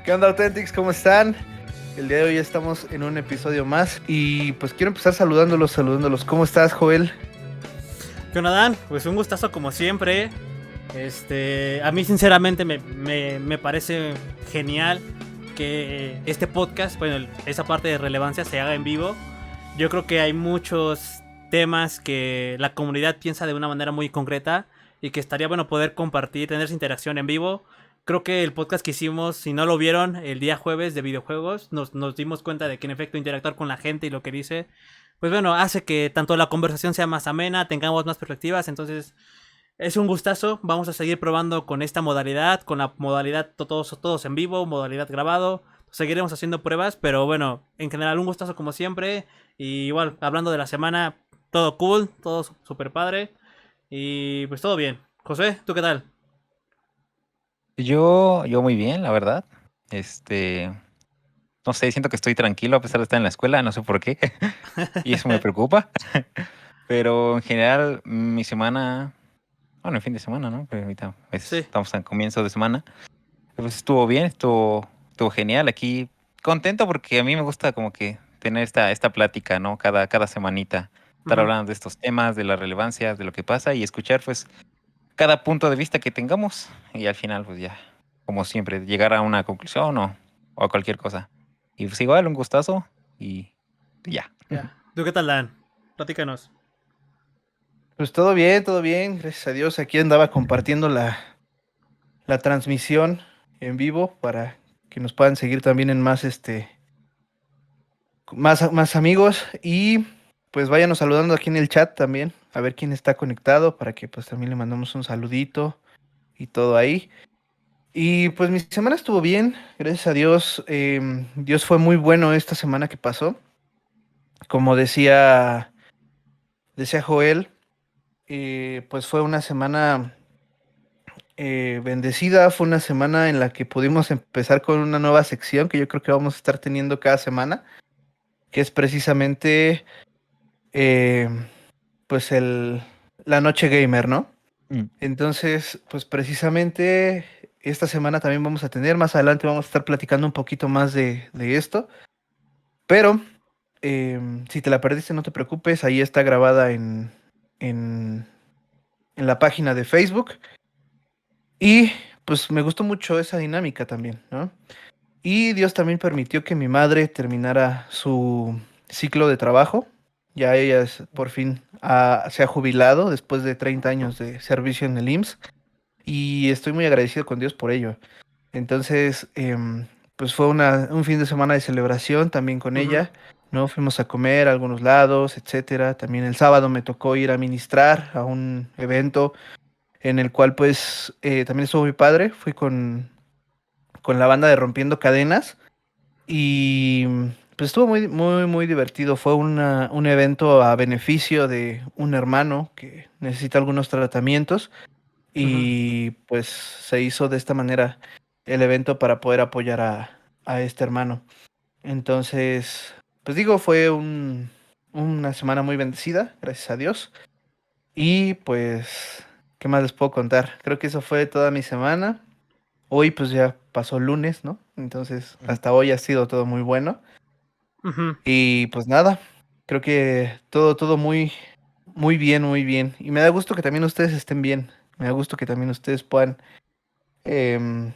¿Qué onda, Authentics? ¿Cómo están? El día de hoy estamos en un episodio más y pues quiero empezar saludándolos. ¿Cómo estás, Joel? ¿Qué onda, Dan? Pues un gustazo como siempre. A mí sinceramente me parece genial que este podcast, bueno, esa parte de relevancia se haga en vivo. Yo creo que hay muchos temas que la comunidad piensa de una manera muy concreta y que estaría bueno poder compartir, tener esa interacción en vivo. Creo que el podcast que hicimos, si no lo vieron, el día jueves de videojuegos, nos dimos cuenta de que en efecto interactuar con la gente y lo que dice, pues bueno, hace que tanto la conversación sea más amena, tengamos más perspectivas. Entonces es un gustazo. Vamos a seguir probando con esta modalidad, con la modalidad todos en vivo, modalidad grabado. Seguiremos haciendo pruebas, pero bueno, en general un gustazo como siempre. Y igual, hablando de la semana, todo cool, todo super padre. Y pues todo bien. José, ¿tú qué tal? Yo muy bien, la verdad. Este, no sé, siento que estoy tranquilo a pesar de estar en la escuela, no sé por qué, y eso me preocupa. Pero en general, mi semana, bueno, el fin de semana, ¿no? Pero ahorita Sí. estamos en comienzo de semana. Pues estuvo bien, estuvo genial. Aquí contento porque a mí me gusta como que tener esta plática, ¿no? Cada semanita. Estar Ujú. hablando de estos temas, de las relevancias, de lo que pasa y escuchar, pues, cada punto de vista que tengamos y al final, pues ya, como siempre, llegar a una conclusión o a cualquier cosa. Y pues igual, un gustazo y ya. Ya. ¿Tú qué tal, Dan? Platícanos. Pues todo bien, gracias a Dios. Aquí andaba compartiendo la transmisión en vivo para que nos puedan seguir también en más amigos y pues váyanos saludando aquí en el chat también, a ver quién está conectado para que pues también le mandamos un saludito y todo ahí. Y pues mi semana estuvo bien, gracias a Dios. Dios fue muy bueno esta semana que pasó. Como decía Joel, pues fue una semana bendecida, fue una semana en la que pudimos empezar con una nueva sección que yo creo que vamos a estar teniendo cada semana, que es precisamente eh, pues la noche gamer, ¿no? Mm. Entonces, pues precisamente esta semana también vamos a tener, más adelante vamos a estar platicando un poquito más de esto. Pero si te la perdiste, no te preocupes, ahí está grabada en, en la página de Facebook. Y pues me gustó mucho esa dinámica también, ¿no? Y Dios también permitió que mi madre terminara su ciclo de trabajo. Ya ella por fin se ha jubilado después de 30 años de servicio en el IMSS. Y estoy muy agradecido con Dios por ello. Entonces, pues fue un fin de semana de celebración también con Ujú. ella, ¿no? Fuimos a comer a algunos lados, etcétera. También el sábado me tocó ir a ministrar a un evento en el cual pues también estuvo mi padre. Fui con la banda de Rompiendo Cadenas y pues estuvo muy divertido. Fue un evento a beneficio de un hermano que necesita algunos tratamientos Ujú. y pues se hizo de esta manera el evento para poder apoyar a este hermano. Entonces, pues digo, fue una semana muy bendecida, gracias a Dios. Y pues, ¿qué más les puedo contar? Creo que eso fue toda mi semana. Hoy pues ya pasó lunes, ¿no? Entonces, Ujú. hasta hoy ha sido todo muy bueno. Ujú. Y pues nada, creo que todo muy bien, muy bien. Y me da gusto que también ustedes estén bien. Me da gusto que también ustedes puedan em,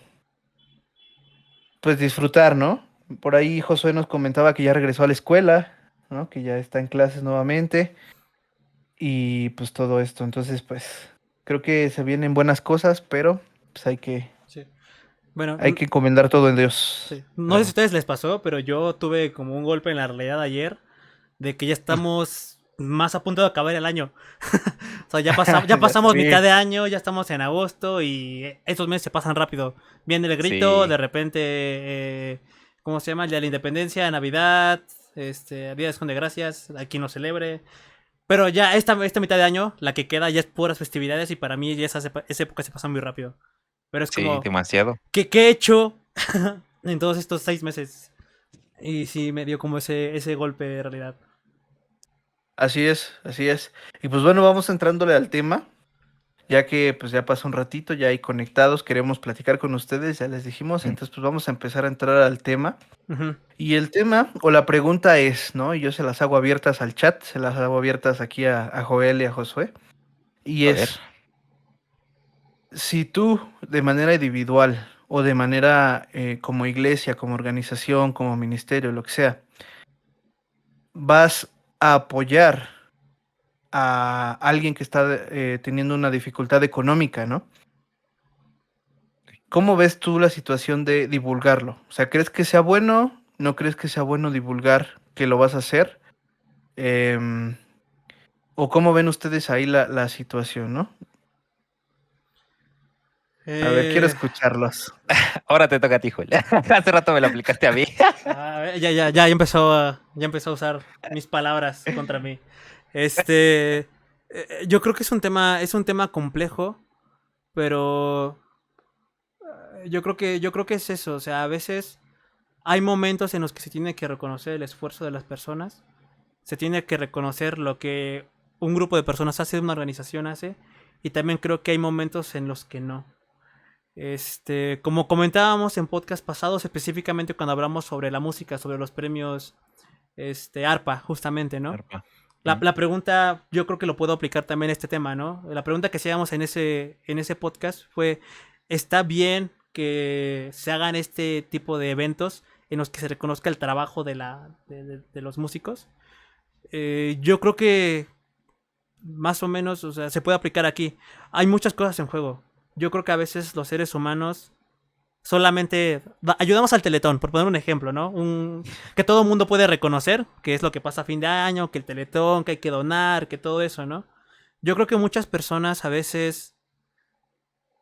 pues disfrutar, ¿no? Por ahí Josué nos comentaba que ya regresó a la escuela, ¿no? Que ya está en clases nuevamente y pues todo esto. Entonces, pues creo que se vienen buenas cosas, pero pues Sí. Bueno, hay que encomendar todo en Dios. sí. No sé si a Claro. ustedes les pasó, pero yo tuve como un golpe en la realidad ayer de que ya estamos más a punto de acabar el año. O sea, ya Ya pasamos mitad sé. de año, ya estamos en agosto y estos meses se pasan rápido. Viene el grito, Sí, de repente, ¿cómo se llama? El día de la Independencia, Navidad, Día de Acción de Gracias, aquí no celebre. Pero ya esta mitad de año, la que queda ya es puras festividades y para mí ya esa época se pasa muy rápido. Pero es sí, como, demasiado. ¿qué he hecho en todos estos 6 meses? Y sí, me dio como ese golpe de realidad. Así es, así es. Y pues bueno, vamos entrándole al tema. ya que pues ya pasó un ratito, ya hay conectados, queremos platicar con ustedes, ya les dijimos, Mm. entonces pues vamos a empezar a entrar al tema. Ujú. Y el tema o la pregunta es, ¿no? Y yo se las hago abiertas al chat, se las hago abiertas aquí a Joel y a Josué. Y A ver. es, si tú de manera individual o de manera como iglesia, como organización, como ministerio, lo que sea, vas a apoyar a alguien que está teniendo una dificultad económica, ¿no? ¿Cómo ves tú la situación de divulgarlo? O sea, ¿crees que sea bueno? ¿No crees que sea bueno divulgar que lo vas a hacer? Em, ¿O cómo ven ustedes ahí la situación, no? A ver, quiero Eh, escucharlos. Ahora te toca a ti, Joel. Hace rato me lo aplicaste a mí. ya empezó a usar mis palabras contra mí. Yo creo que es un tema complejo, pero yo creo que es eso. O sea, a veces hay momentos en los que se tiene que reconocer el esfuerzo de las personas, se tiene que reconocer lo que un grupo de personas hace, una organización hace, y también creo que hay momentos en los que no. Como comentábamos en podcast pasados, específicamente cuando hablamos sobre la música, sobre los premios ARPA, justamente, ¿no? Arpa. La pregunta, yo creo que lo puedo aplicar también a este tema, ¿no? La pregunta que hacíamos en ese podcast fue, ¿está bien que se hagan este tipo de eventos en los que se reconozca el trabajo de los músicos? Yo creo que más o menos, o sea, se puede aplicar aquí. Hay muchas cosas en juego. Yo creo que a veces los seres humanos solamente ayudamos al Teletón, por poner un ejemplo, ¿no? Que todo el mundo puede reconocer, que es lo que pasa a fin de año, que el Teletón, que hay que donar, que todo eso, ¿no? Yo creo que muchas personas a veces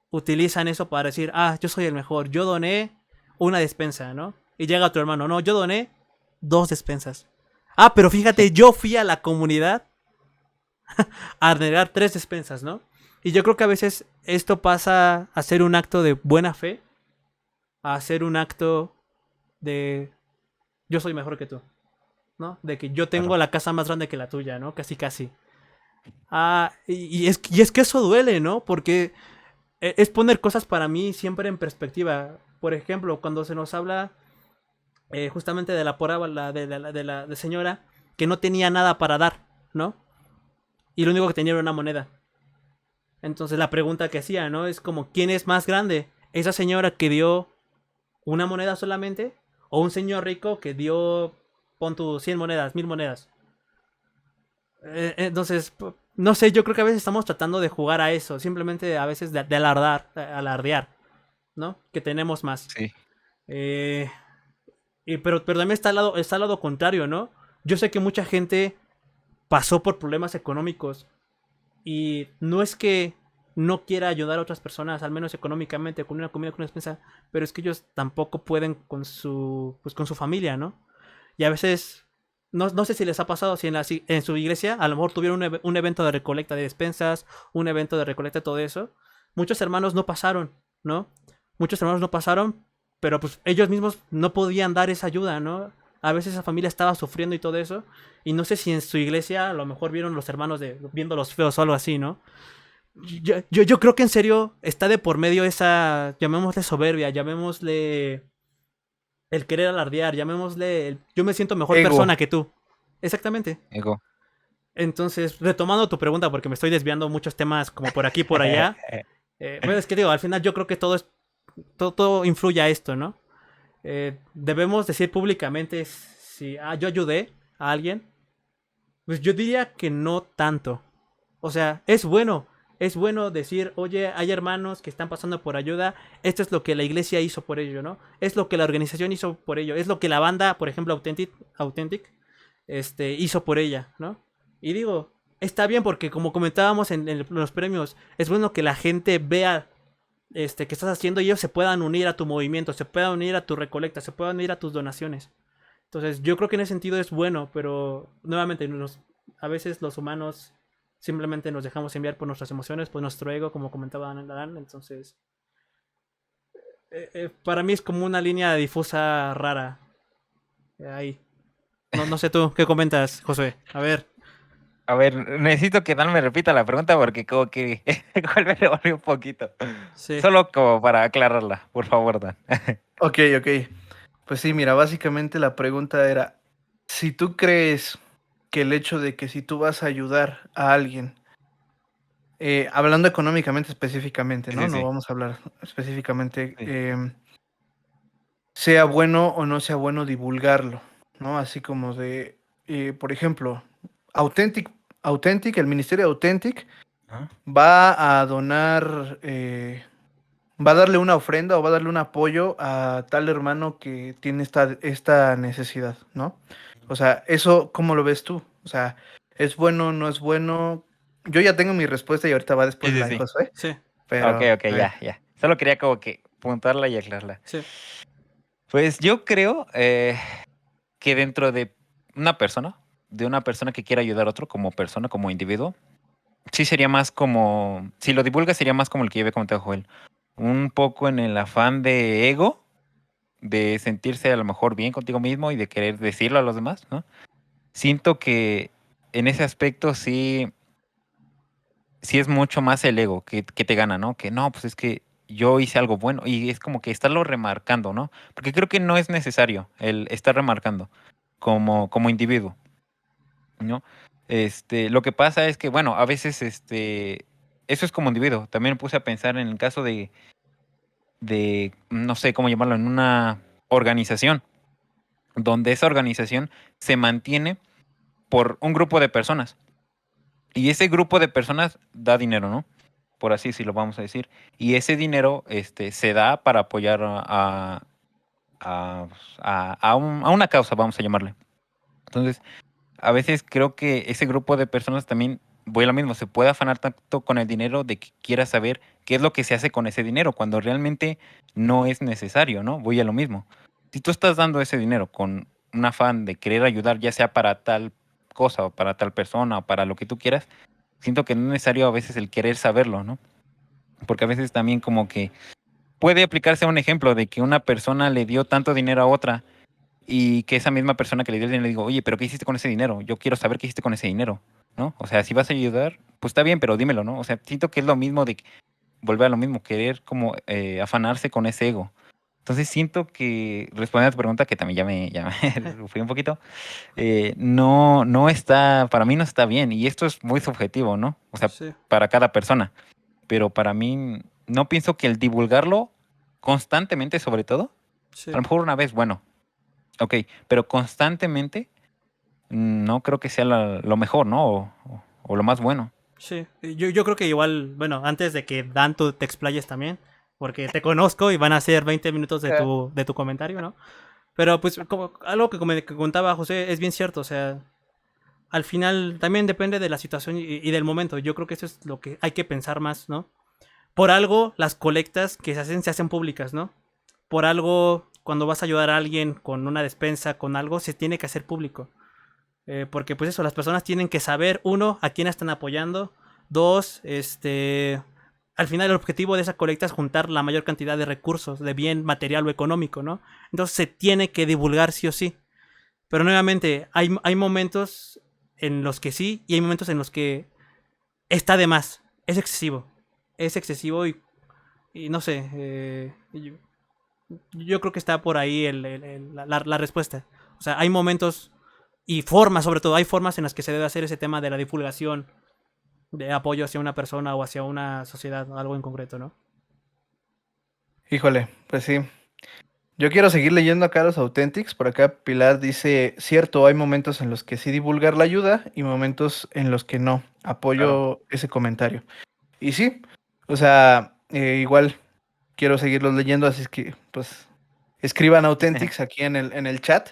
utilizan eso para decir, ah, yo soy el mejor, yo doné una despensa, ¿no? Y llega tu hermano, no, yo doné 2 despensas. Ah, pero fíjate, yo fui a la comunidad a negar 3 despensas, ¿no? Y yo creo que a veces esto pasa a ser un acto de buena fe, a hacer un acto de yo soy mejor que tú, ¿no? De que yo tengo Claro. la casa más grande que la tuya, ¿no? Casi, casi. Y es que eso duele, ¿no? Porque es poner cosas para mí siempre en perspectiva. Por ejemplo, cuando se nos habla justamente de la parábola de señora que no tenía nada para dar, ¿no? Y lo único que tenía era una moneda. Entonces la pregunta que hacía, ¿no? Es como, ¿quién es más grande? ¿Esa señora que dio una moneda solamente? ¿O un señor rico que dio, pon tu 100 monedas, 1000 monedas? Entonces, no sé, yo creo que a veces estamos tratando de jugar a eso. Simplemente a veces de alardear, ¿no? Que tenemos más. Sí. Eh, pero también está al lado contrario, ¿no? Yo sé que mucha gente pasó por problemas económicos y no es que no quiera ayudar a otras personas, al menos económicamente, con una comida, con una despensa, pero es que ellos tampoco pueden pues con su familia, ¿no? Y a veces, no sé si les ha pasado, si en su iglesia a lo mejor tuvieron un evento de recolecta de despensas, un evento de recolecta de todo eso. Muchos hermanos no pasaron, ¿no? Muchos hermanos no pasaron, pero pues ellos mismos no podían dar esa ayuda, ¿no? A veces esa familia estaba sufriendo y todo eso. Y no sé si en su iglesia a lo mejor vieron los hermanos viendo los feos o algo así, ¿no? Yo creo que en serio está de por medio esa, llamémosle soberbia, llamémosle el querer alardear, llamémosle yo me siento mejor Ego. persona que tú. Exactamente. Ego. Entonces, retomando tu pregunta, porque me estoy desviando muchos temas como por aquí y por allá. Bueno, es que digo, al final yo creo que todo influye a esto, ¿no? Debemos decir públicamente si yo ayudé a alguien. Pues yo diría que no tanto. O sea, es bueno decir, oye, hay hermanos que están pasando por ayuda, esto es lo que la iglesia hizo por ello, ¿no? Es lo que la organización hizo por ello, es lo que la banda, por ejemplo, Authentic hizo por ella, ¿no? Y digo, está bien porque como comentábamos en los premios, es bueno que la gente vea que estás haciendo y ellos se puedan unir a tu movimiento, se puedan unir a tu recolecta, se puedan unir a tus donaciones. Entonces, yo creo que en ese sentido es bueno, pero nuevamente, a veces los humanos simplemente nos dejamos enviar por nuestras emociones, por nuestro ego, como comentaba Adán. Entonces, para mí es como una línea difusa rara. Ahí. No sé tú, ¿qué comentas, José? A ver. A ver, necesito que Dan me repita la pregunta porque como que igual me revolvió un poquito. Sí. Solo como para aclararla, por favor, Dan. Ok, ok. Pues sí, mira, básicamente la pregunta era, si tú crees que el hecho de que si tú vas a ayudar a alguien, hablando económicamente específicamente, Sí, ¿no? sí, No sí. vamos a hablar específicamente, Sí. sea bueno o no sea bueno divulgarlo, ¿no? Así como de, por ejemplo, Authentic, Authentic, el Ministerio Authentic Ajá. va a donar, va a darle una ofrenda o va a darle un apoyo a tal hermano que tiene esta necesidad, ¿no? O sea, eso, ¿cómo lo ves tú? O sea, ¿es bueno, no es bueno? Yo ya tengo mi respuesta y ahorita va Sí, después sí, la de sí. Josué, Sí, Ok, pero ok, ya, ya. Solo quería como que puntuarla y aclararla. sí, Pues yo creo que dentro de una persona que quiera ayudar a otro como persona, como individuo, sí sería más como, si lo divulga sería más como el que yo había comentado, Joel. Un poco en el afán de ego, de sentirse a lo mejor bien contigo mismo y de querer decirlo a los demás, ¿no? Siento que en ese aspecto sí es mucho más el ego que te gana, ¿no? Que no, pues es que yo hice algo bueno y es como que estarlo remarcando, ¿no? Porque creo que no es necesario el estar remarcando como individuo, ¿no? Lo que pasa es que, bueno, a veces, eso es como individuo. También me puse a pensar en el caso no sé cómo llamarlo, en una organización, donde esa organización se mantiene por un grupo de personas. Y ese grupo de personas da dinero, ¿no? Por así si lo vamos a decir. Y ese dinero se da para apoyar a una causa, vamos a llamarle. Entonces, a veces creo que ese grupo de personas también, voy a lo mismo, se puede afanar tanto con el dinero de que quiera saber qué es lo que se hace con ese dinero, cuando realmente no es necesario, ¿no? Voy a lo mismo. Si tú estás dando ese dinero con un afán de querer ayudar, ya sea para tal cosa o para tal persona o para lo que tú quieras, siento que no es necesario a veces el querer saberlo, ¿no? Porque a veces también como que puede aplicarse un ejemplo de que una persona le dio tanto dinero a otra y que esa misma persona que le dio el dinero le digo, oye, pero ¿qué hiciste con ese dinero? Yo quiero saber qué hiciste con ese dinero, ¿no? O sea, si vas a ayudar, pues está bien, pero dímelo, ¿no? O sea, siento que es lo mismo de volver a lo mismo, querer como afanarse con ese ego. Entonces siento que, respondiendo a tu pregunta, que también ya me fui un poquito, no está, para mí no está bien, y esto es muy subjetivo, ¿no? O sea, sí, para cada persona, pero para mí no pienso que el divulgarlo constantemente, sobre todo, a lo sí. mejor una vez, bueno, ok, pero constantemente no creo que sea lo mejor, ¿no? O lo más bueno. Sí, yo creo que igual, bueno, antes de que Dan tú te explayes también, porque te conozco y van a ser 20 minutos de tu comentario, ¿no? Pero pues como algo que contaba José es bien cierto, o sea, al final también depende de la situación y del momento. Yo creo que eso es lo que hay que pensar más, ¿no? Por algo las colectas que se hacen públicas, ¿no? Por algo cuando vas a ayudar a alguien con una despensa, con algo, se tiene que hacer público. Porque pues eso, las personas tienen que saber, uno, a quién están apoyando, dos, al final el objetivo de esa colecta es juntar la mayor cantidad de recursos, de bien material o económico, ¿no? Entonces se tiene que divulgar sí o sí. Pero nuevamente, hay momentos en los que sí y hay momentos en los que está de más, es excesivo. Es excesivo y no sé, yo creo que está por ahí la respuesta. O sea, hay momentos y formas, sobre todo, hay formas en las que se debe hacer ese tema de la divulgación de apoyo hacia una persona o hacia una sociedad, algo en concreto, ¿no? híjole, pues sí. Yo quiero seguir leyendo acá los Authentics. Por acá Pilar dice, cierto, hay momentos en los que sí divulgar la ayuda y momentos en los que no. Claro. Apoyo ese comentario. Y sí, o sea, igual quiero seguirlos leyendo, así es que pues escriban Authentics aquí en el chat.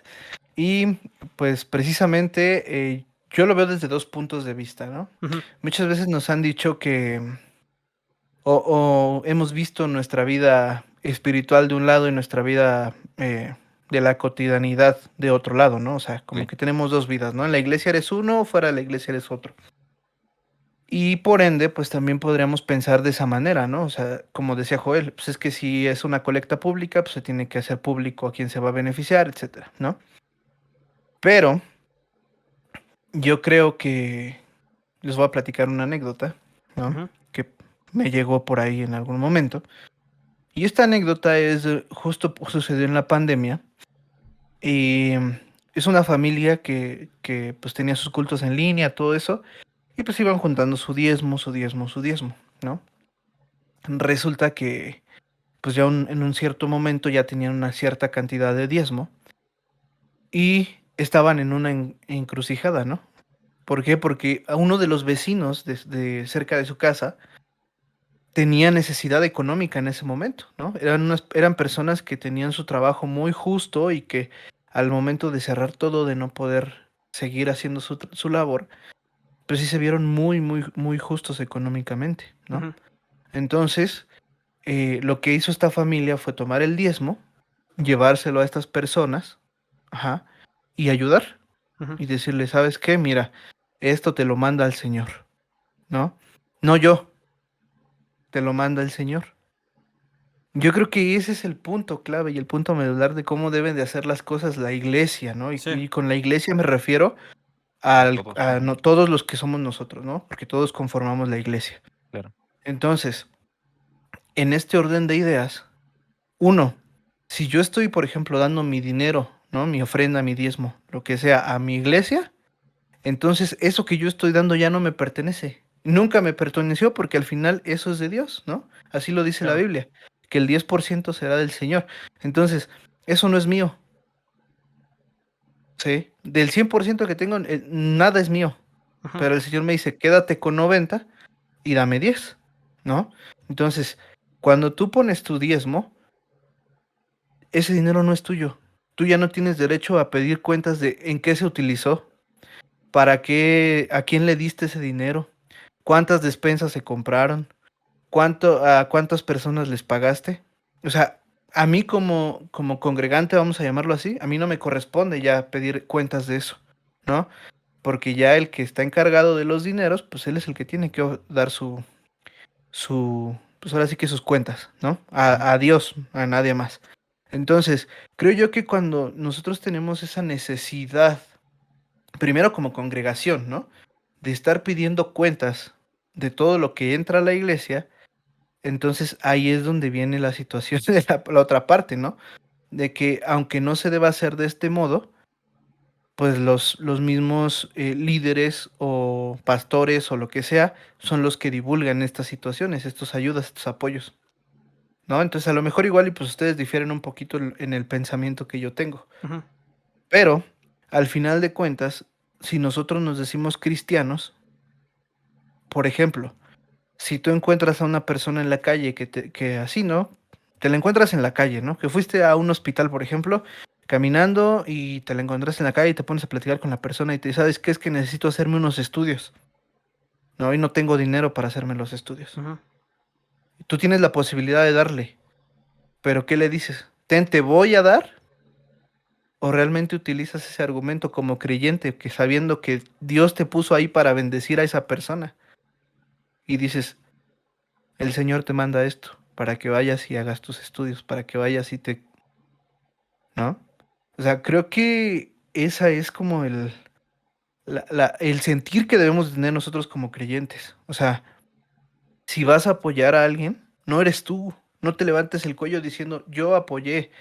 Y pues precisamente yo lo veo desde dos puntos de vista, ¿no? Ujú. Muchas veces nos han dicho que o hemos visto nuestra vida espiritual de un lado y nuestra vida de la cotidianidad de otro lado, ¿no? O sea, como Sí, que tenemos dos vidas, ¿no? En la iglesia eres uno, fuera de la iglesia eres otro. Y por ende, pues también podríamos pensar de esa manera, ¿no? O sea, como decía Joel, pues es que si es una colecta pública, pues se tiene que hacer público a quién se va a beneficiar, etcétera, ¿no? Pero yo creo que les voy a platicar una anécdota, ¿no? Ujú. Que me llegó por ahí en algún momento. Y esta anécdota es justo sucedió en la pandemia. Y es una familia que pues tenía sus cultos en línea, todo eso. Y pues iban juntando su diezmo, su diezmo, su diezmo, ¿no? Resulta que pues ya en un cierto momento ya tenían una cierta cantidad de diezmo y estaban en una encrucijada, ¿no? ¿Por qué? Porque a uno de los vecinos de cerca de su casa tenía necesidad económica en ese momento, ¿no? Eran personas que tenían su trabajo muy justo y que al momento de cerrar todo, de no poder seguir haciendo su labor, pues sí se vieron muy, muy, muy justos económicamente, ¿no? Ujú. Entonces, lo que hizo esta familia fue tomar el diezmo, llevárselo a estas personas, ajá, y ayudar Ujú. y decirle, ¿sabes qué? Mira, esto te lo manda el Señor, ¿no? No yo, te lo manda el Señor. Yo creo que ese es el punto clave y el punto medular de cómo deben de hacer las cosas la iglesia, ¿no? Y, Sí. y con la iglesia me refiero A todos, a ujú, no, todos los que somos nosotros, ¿no? Porque todos conformamos la iglesia. claro. Entonces, en este orden de ideas, uno, si yo estoy, por ejemplo, dando mi dinero, ¿no? Mi ofrenda, mi diezmo, lo que sea, a mi iglesia, entonces eso que yo estoy dando ya no me pertenece. Nunca me perteneció porque al final eso es de Dios, ¿no? Así lo dice la Claro. Biblia, que el 10% será del Señor. Entonces, eso no es mío, ¿sí? Del 100% que tengo, nada es mío. Ujú. Pero el Señor me dice, quédate con 90 y dame 10, ¿no? Entonces, cuando tú pones tu diezmo, ese dinero no es tuyo. Tú ya no tienes derecho a pedir cuentas de en qué se utilizó, para qué, a quién le diste ese dinero, cuántas despensas se compraron, a cuántas personas les pagaste. O sea, a mí como congregante, vamos a llamarlo así, a mí no me corresponde ya pedir cuentas de eso, ¿no? Porque ya el que está encargado de los dineros, pues él es el que tiene que dar pues ahora sí que sus cuentas, ¿no? Ujú. A Dios, a nadie más. Entonces, creo yo que cuando nosotros tenemos esa necesidad, primero como congregación, ¿no? De estar pidiendo cuentas de todo lo que entra a la iglesia, entonces ahí es donde viene la situación de la otra parte, ¿no? De que aunque no se deba hacer de este modo, pues los mismos líderes o pastores o lo que sea son los que divulgan estas situaciones, estos ayudas, estos apoyos, ¿no? Entonces a lo mejor igual y pues ustedes difieren un poquito en el pensamiento que yo tengo, Ujú. pero al final de cuentas, si nosotros nos decimos cristianos, por ejemplo, si tú encuentras a una persona en la calle que así, ¿no? Te la encuentras en la calle, ¿no? Que fuiste a un hospital, por ejemplo, caminando y te la encontraste en la calle y te pones a platicar con la persona y te dice, ¿sabes qué? Es que necesito hacerme unos estudios, ¿no? Y no tengo dinero para hacerme los estudios. Ujú. Tú tienes la posibilidad de darle, pero ¿qué le dices? ¿Ten, te voy a dar? ¿O realmente utilizas ese argumento como creyente, que sabiendo que Dios te puso ahí para bendecir a esa persona? Y dices, el Señor te manda esto para que vayas y hagas tus estudios, para que vayas y te, ¿no? O sea, creo que esa es como el sentir que debemos tener nosotros como creyentes. O sea, si vas a apoyar a alguien, no eres tú. No te levantes el cuello diciendo, yo apoyé,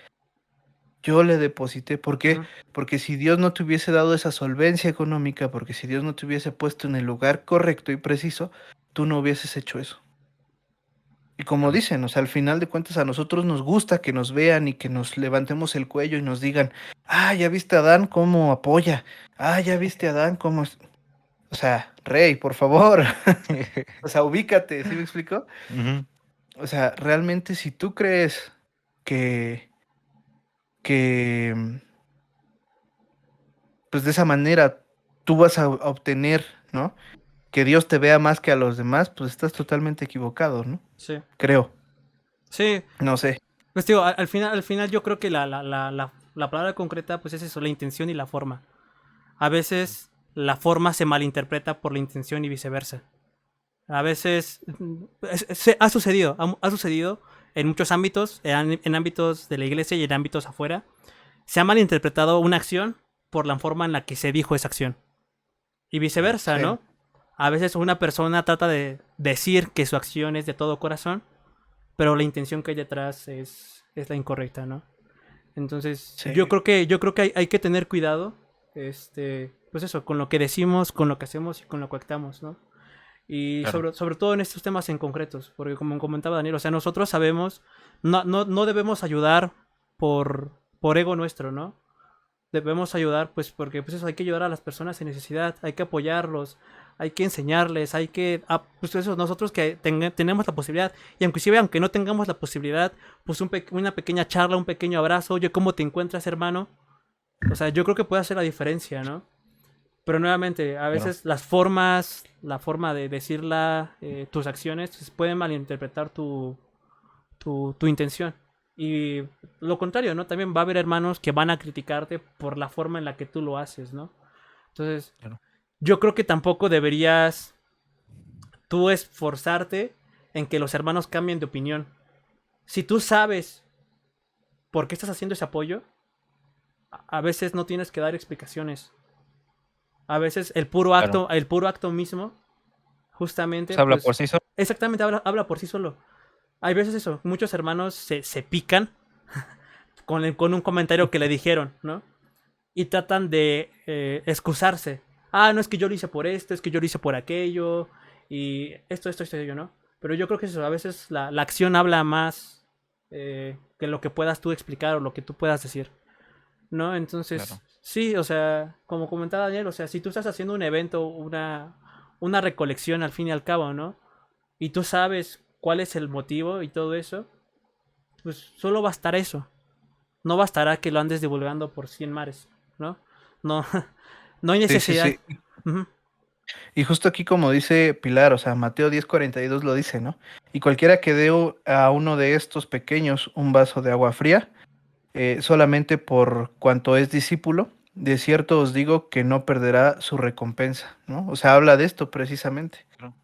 yo le deposité. ¿Por qué? Ujú. Porque si Dios no te hubiese dado esa solvencia económica, porque si Dios no te hubiese puesto en el lugar correcto y preciso, tú no hubieses hecho eso. Y como Claro. dicen, o sea, al final de cuentas a nosotros nos gusta que nos vean y que nos levantemos el cuello y nos digan, ah, ya viste a Adán cómo apoya, ah, ya viste a Adán cómo... O sea, Rey, por favor, o sea, ubícate, ¿sí me explico? Ujú. O sea, realmente si tú crees que, que, pues de esa manera tú vas a obtener, ¿no? Que Dios te vea más que a los demás, pues estás totalmente equivocado, ¿no? Sí. Creo, Sí. no sé. Pues digo, al final yo creo que la palabra concreta pues es eso, la intención y la forma. A veces la forma se malinterpreta por la intención y viceversa. A veces ha sucedido en muchos ámbitos, en ámbitos de la iglesia y en ámbitos afuera. Se ha malinterpretado una acción por la forma en la que se dijo esa acción. Y Claro. viceversa, Sí, ¿no? A veces una persona trata de decir que su acción es de todo corazón, pero la intención que hay detrás es la incorrecta, ¿no? Entonces, Sí, yo creo que hay que tener cuidado, pues eso, con lo que decimos, con lo que hacemos y con lo que actuamos, ¿no? Y Claro, sobre todo en estos temas en concretos, porque como comentaba Daniel, o sea, nosotros sabemos, no debemos ayudar por ego nuestro, ¿no? Debemos ayudar, pues, porque pues eso, hay que ayudar a las personas en necesidad, hay que apoyarlos, hay que enseñarles, pues eso, nosotros que tenemos la posibilidad, y inclusive aunque no tengamos la posibilidad, pues una pequeña charla, un pequeño abrazo, oye, ¿cómo te encuentras, hermano? O sea, yo creo que puede hacer la diferencia, ¿no? Pero nuevamente, a claro, veces las formas, la forma de decirla, tus acciones, pues, pueden malinterpretar tu intención. Y lo contrario, ¿no? También va a haber hermanos que van a criticarte por la forma en la que tú lo haces, ¿no? Entonces, claro. yo creo que tampoco deberías tú esforzarte en que los hermanos cambien de opinión. Si tú sabes por qué estás haciendo ese apoyo, a veces no tienes que dar explicaciones. A veces Claro. el puro acto mismo, justamente, Pues habla por pues, sí solo. exactamente habla por sí solo. Hay veces eso, muchos hermanos se pican con un comentario que le dijeron, ¿no? Y tratan de excusarse. Ah, no, es que yo lo hice por esto, es que yo lo hice por aquello, y esto, yo, ¿no? Pero yo creo que eso, a veces la acción habla más que lo que puedas tú explicar o lo que tú puedas decir, ¿no? Claro, Entonces, sí, o sea, como comentaba Daniel, o sea, si tú estás haciendo un evento, una recolección al fin y al cabo, ¿no? Y tú sabes cuál es el motivo y todo eso, pues solo bastará eso. No bastará que lo andes divulgando por 100 mares, ¿no? No, no hay sí, sí, necesidad. sí. Ujú. Y justo aquí como dice Pilar, o sea, Mateo 10:42 lo dice, ¿no? Y cualquiera que dé a uno de estos pequeños un vaso de agua fría, solamente por cuanto es discípulo, de cierto os digo que no perderá su recompensa, ¿no? O sea, habla de esto precisamente. claro.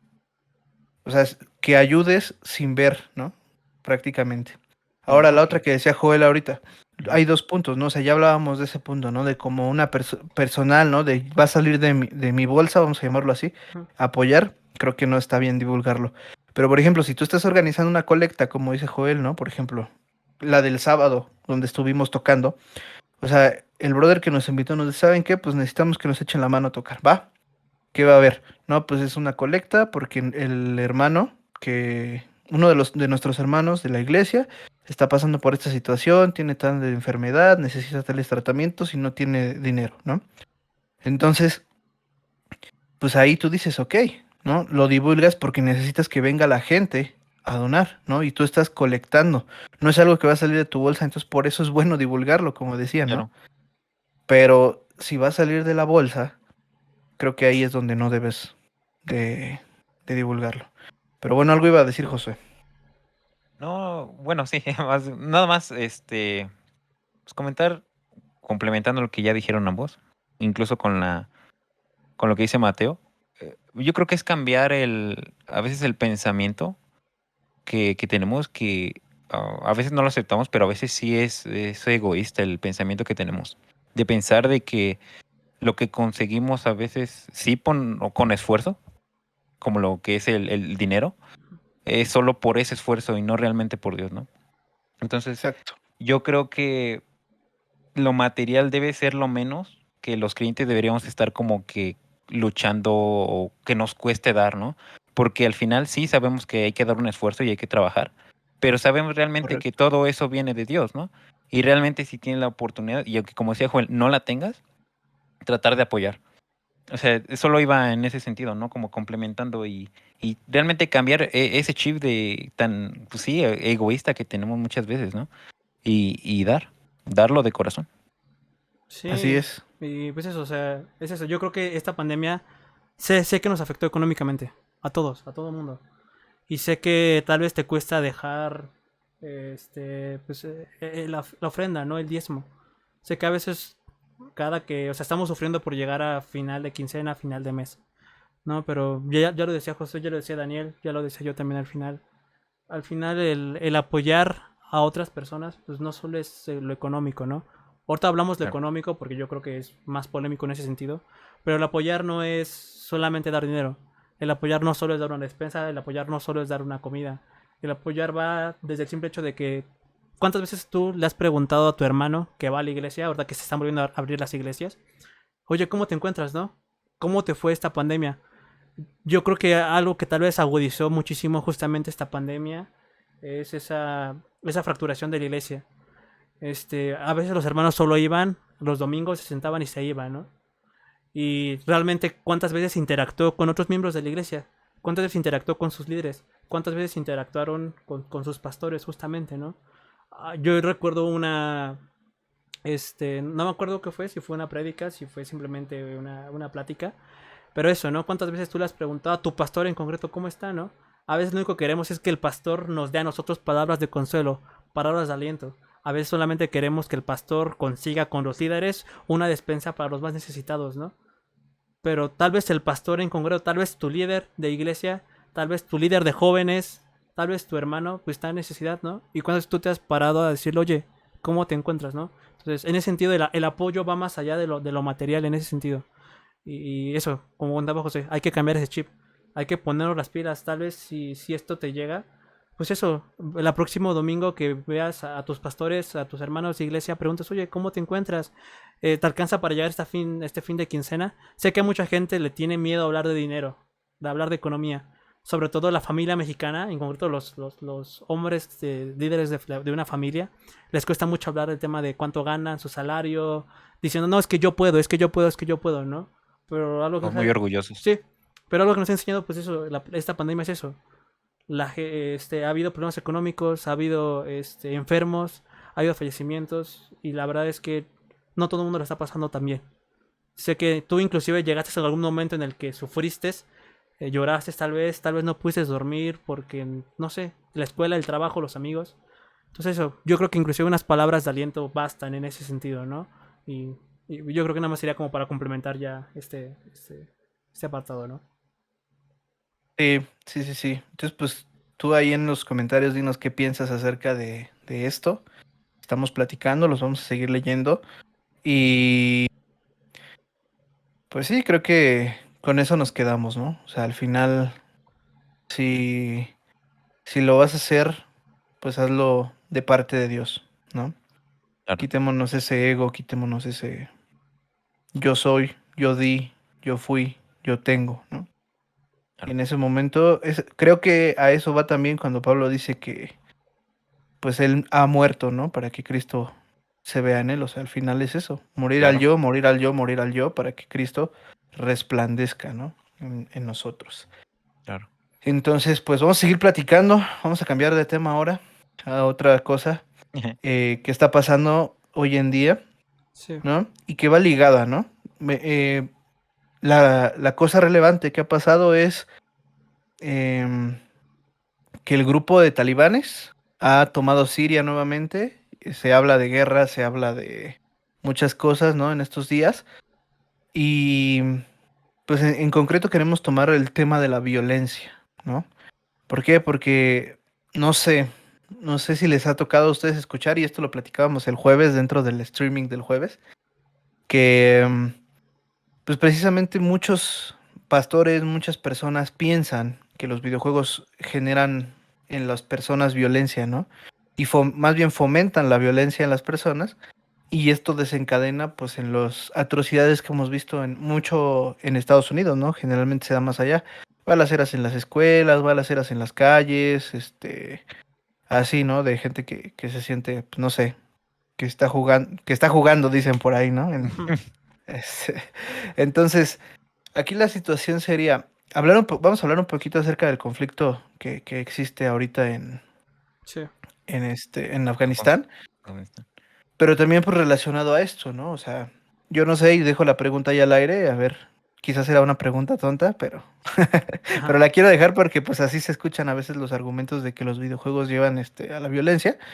O sea, que ayudes sin ver, ¿no? Prácticamente. Mm, Ahora, la ok. otra que decía Joel ahorita, Ujú. hay dos puntos, ¿no? O sea, ya hablábamos de ese punto, ¿no? De como una personal, ¿no? De va a salir de mi bolsa, vamos a llamarlo así, Ujú. apoyar, creo que no está bien divulgarlo. Pero, por ejemplo, si tú estás organizando una colecta, como dice Joel, ¿no? Por ejemplo, la del sábado, donde estuvimos tocando, o sea, el brother que nos invitó nos dice, ¿saben qué? Pues necesitamos que nos echen la mano a tocar, ¿va? ¿Qué va a haber? No, pues es una colecta porque el hermano, que uno de nuestros hermanos de la iglesia, está pasando por esta situación, tiene tal de enfermedad, necesita tales tratamientos y no tiene dinero, ¿no? Entonces, pues ahí tú dices, ok, ¿no? Lo divulgas porque necesitas que venga la gente a donar, ¿no? Y tú estás colectando. No es algo que va a salir de tu bolsa, entonces por eso es bueno divulgarlo, como decía, ¿no? Claro. Pero si va a salir de la bolsa, creo que ahí es donde no debes de, de divulgarlo. Pero bueno, algo iba a decir Josué. No, bueno, sí, nada más, pues comentar, complementando lo que ya dijeron ambos, incluso con lo que dice Mateo. Yo creo que es cambiar a veces el pensamiento que tenemos, que a veces no lo aceptamos, pero a veces sí es egoísta el pensamiento que tenemos. De pensar de que lo que conseguimos a veces sí o con esfuerzo, como lo que es el dinero, es solo por ese esfuerzo y no realmente por Dios, ¿no? Entonces, Exacto. yo creo que lo material debe ser lo menos que los creyentes deberíamos estar como que luchando o que nos cueste dar, ¿no? Porque al final sí sabemos que hay que dar un esfuerzo y hay que trabajar, pero sabemos realmente que Correcto. todo eso viene de Dios, ¿no? Y realmente si tienes la oportunidad, y aunque como decía Joel, no la tengas, tratar de apoyar. O sea, solo iba en ese sentido, ¿no? Como complementando y realmente cambiar ese chip de tan, pues sí, egoísta que tenemos muchas veces, ¿no? Y darlo de corazón. Así Sí, es. y pues eso, o sea, es eso. Yo creo que esta pandemia sé que nos afectó económicamente, a todo el mundo. Y sé que tal vez te cuesta dejar pues, la ofrenda, ¿no? El diezmo. Sé que a veces, o sea, estamos sufriendo por llegar a final de quincena, final de mes, ¿no? Pero ya lo decía José, ya lo decía Daniel, ya lo decía yo también al final. Al final el apoyar a otras personas, pues no solo es lo económico, ¿no? Ahorita hablamos de lo Claro, económico porque yo creo que es más polémico en ese sentido, pero el apoyar no es solamente dar dinero, El apoyar no solo es dar una despensa, el apoyar no solo es dar una comida. El apoyar va desde el simple hecho de que ¿cuántas veces tú le has preguntado a tu hermano que va a la iglesia, ahora que se están volviendo a abrir las iglesias? Oye, ¿cómo te encuentras, no? ¿Cómo te fue esta pandemia? Yo creo que algo que tal vez agudizó muchísimo justamente esta pandemia es esa fracturación de la iglesia. A veces los hermanos solo iban, los domingos se sentaban y se iban, ¿no? Y realmente, ¿cuántas veces interactuó con otros miembros de la iglesia? ¿Cuántas veces interactuó con sus líderes? ¿Cuántas veces interactuaron con sus pastores, justamente, ¿no? Yo recuerdo no me acuerdo qué fue, si fue una prédica, si fue simplemente una plática, pero eso, ¿no? ¿Cuántas veces tú le has preguntado a tu pastor en concreto cómo está, ¿no? A veces lo único que queremos es que el pastor nos dé a nosotros palabras de consuelo, palabras de aliento. A veces solamente queremos que el pastor consiga con los líderes una despensa para los más necesitados, ¿no? Pero tal vez el pastor en concreto, tal vez tu líder de iglesia, tal vez tu líder de jóvenes, tal vez tu hermano, pues está en necesidad, ¿no? Y cuando tú te has parado a decirle, oye, ¿cómo te encuentras, no? Entonces, en ese sentido, el apoyo va más allá de lo material, en ese sentido. Y eso, como contaba José, hay que cambiar ese chip. Hay que ponernos las pilas. Tal vez si esto te llega, pues eso, el próximo domingo que veas a tus pastores, a tus hermanos de iglesia, preguntas, oye, ¿cómo te encuentras? ¿Te alcanza para llegar este fin de quincena? Sé que a mucha gente le tiene miedo a hablar de dinero, de hablar de economía. Sobre todo la familia mexicana, en concreto los hombres líderes de una familia, les cuesta mucho hablar del tema de cuánto ganan, su salario, diciendo, no, es que yo puedo, es que yo puedo, es que yo puedo, ¿no? Pero algo que Son muy orgullosos. sí, pero algo que nos ha enseñado, pues eso, esta pandemia es eso. Ha habido problemas económicos, ha habido enfermos, ha habido fallecimientos, y la verdad es que no todo el mundo lo está pasando tan bien. Sé que tú inclusive llegaste a algún momento en el que sufriste, lloraste tal vez no pudiste dormir porque, no sé, la escuela, el trabajo, los amigos. Entonces eso, yo creo que inclusive unas palabras de aliento bastan en ese sentido, ¿no? Y yo creo que nada más sería como para complementar ya este apartado, ¿no? Sí, sí, sí, sí. Entonces, pues tú ahí en los comentarios dinos qué piensas acerca de esto. Estamos platicando, los vamos a seguir leyendo. Y pues sí, creo que con eso nos quedamos, ¿no? O sea, al final, si, si lo vas a hacer, pues hazlo de parte de Dios, ¿no? Claro, Quitémonos ese ego, quitémonos ese yo soy, yo di, yo fui, yo tengo, ¿no? Y claro. en ese momento, creo que a eso va también cuando Pablo dice que pues él ha muerto, ¿no? Para que Cristo se vea en él. O sea, al final es eso, morir al Claro, yo, morir al yo, morir al yo, para que Cristo resplandezca, ¿no? En nosotros. claro. Entonces, pues vamos a seguir platicando, vamos a cambiar de tema ahora a otra cosa que está pasando hoy en día, Sí. ¿no? Y que va ligada, ¿no? La cosa relevante que ha pasado es em, que el grupo de talibanes ha tomado Siria nuevamente. Se habla de guerra, se habla de muchas cosas, ¿no? En estos días. Y pues en concreto queremos tomar el tema de la violencia, ¿no? ¿Por qué? Porque no sé, no sé si les ha tocado a ustedes escuchar, y esto lo platicábamos el jueves dentro del streaming del jueves, que pues precisamente muchos pastores, muchas personas piensan que los videojuegos generan en las personas violencia, ¿no? Y más bien fomentan la violencia en las personas, y esto desencadena pues en las atrocidades que hemos visto mucho en Estados Unidos, ¿no? Generalmente se da más allá. Balaceras en las escuelas, balaceras en las calles, así, ¿no? De gente que se siente, pues, no sé, que está jugando, dicen por ahí, ¿no? Este, entonces, aquí la situación sería, vamos a hablar un poquito acerca del conflicto que existe ahorita Sí. en Con- Afganistán, con esto. pero también pues relacionado a esto, ¿no? O sea, yo no sé y dejo la pregunta ahí al aire, a ver, quizás era una pregunta tonta, pero, Ajá. pero la quiero dejar porque pues así se escuchan a veces los argumentos de que los videojuegos llevan a la violencia. Ajá.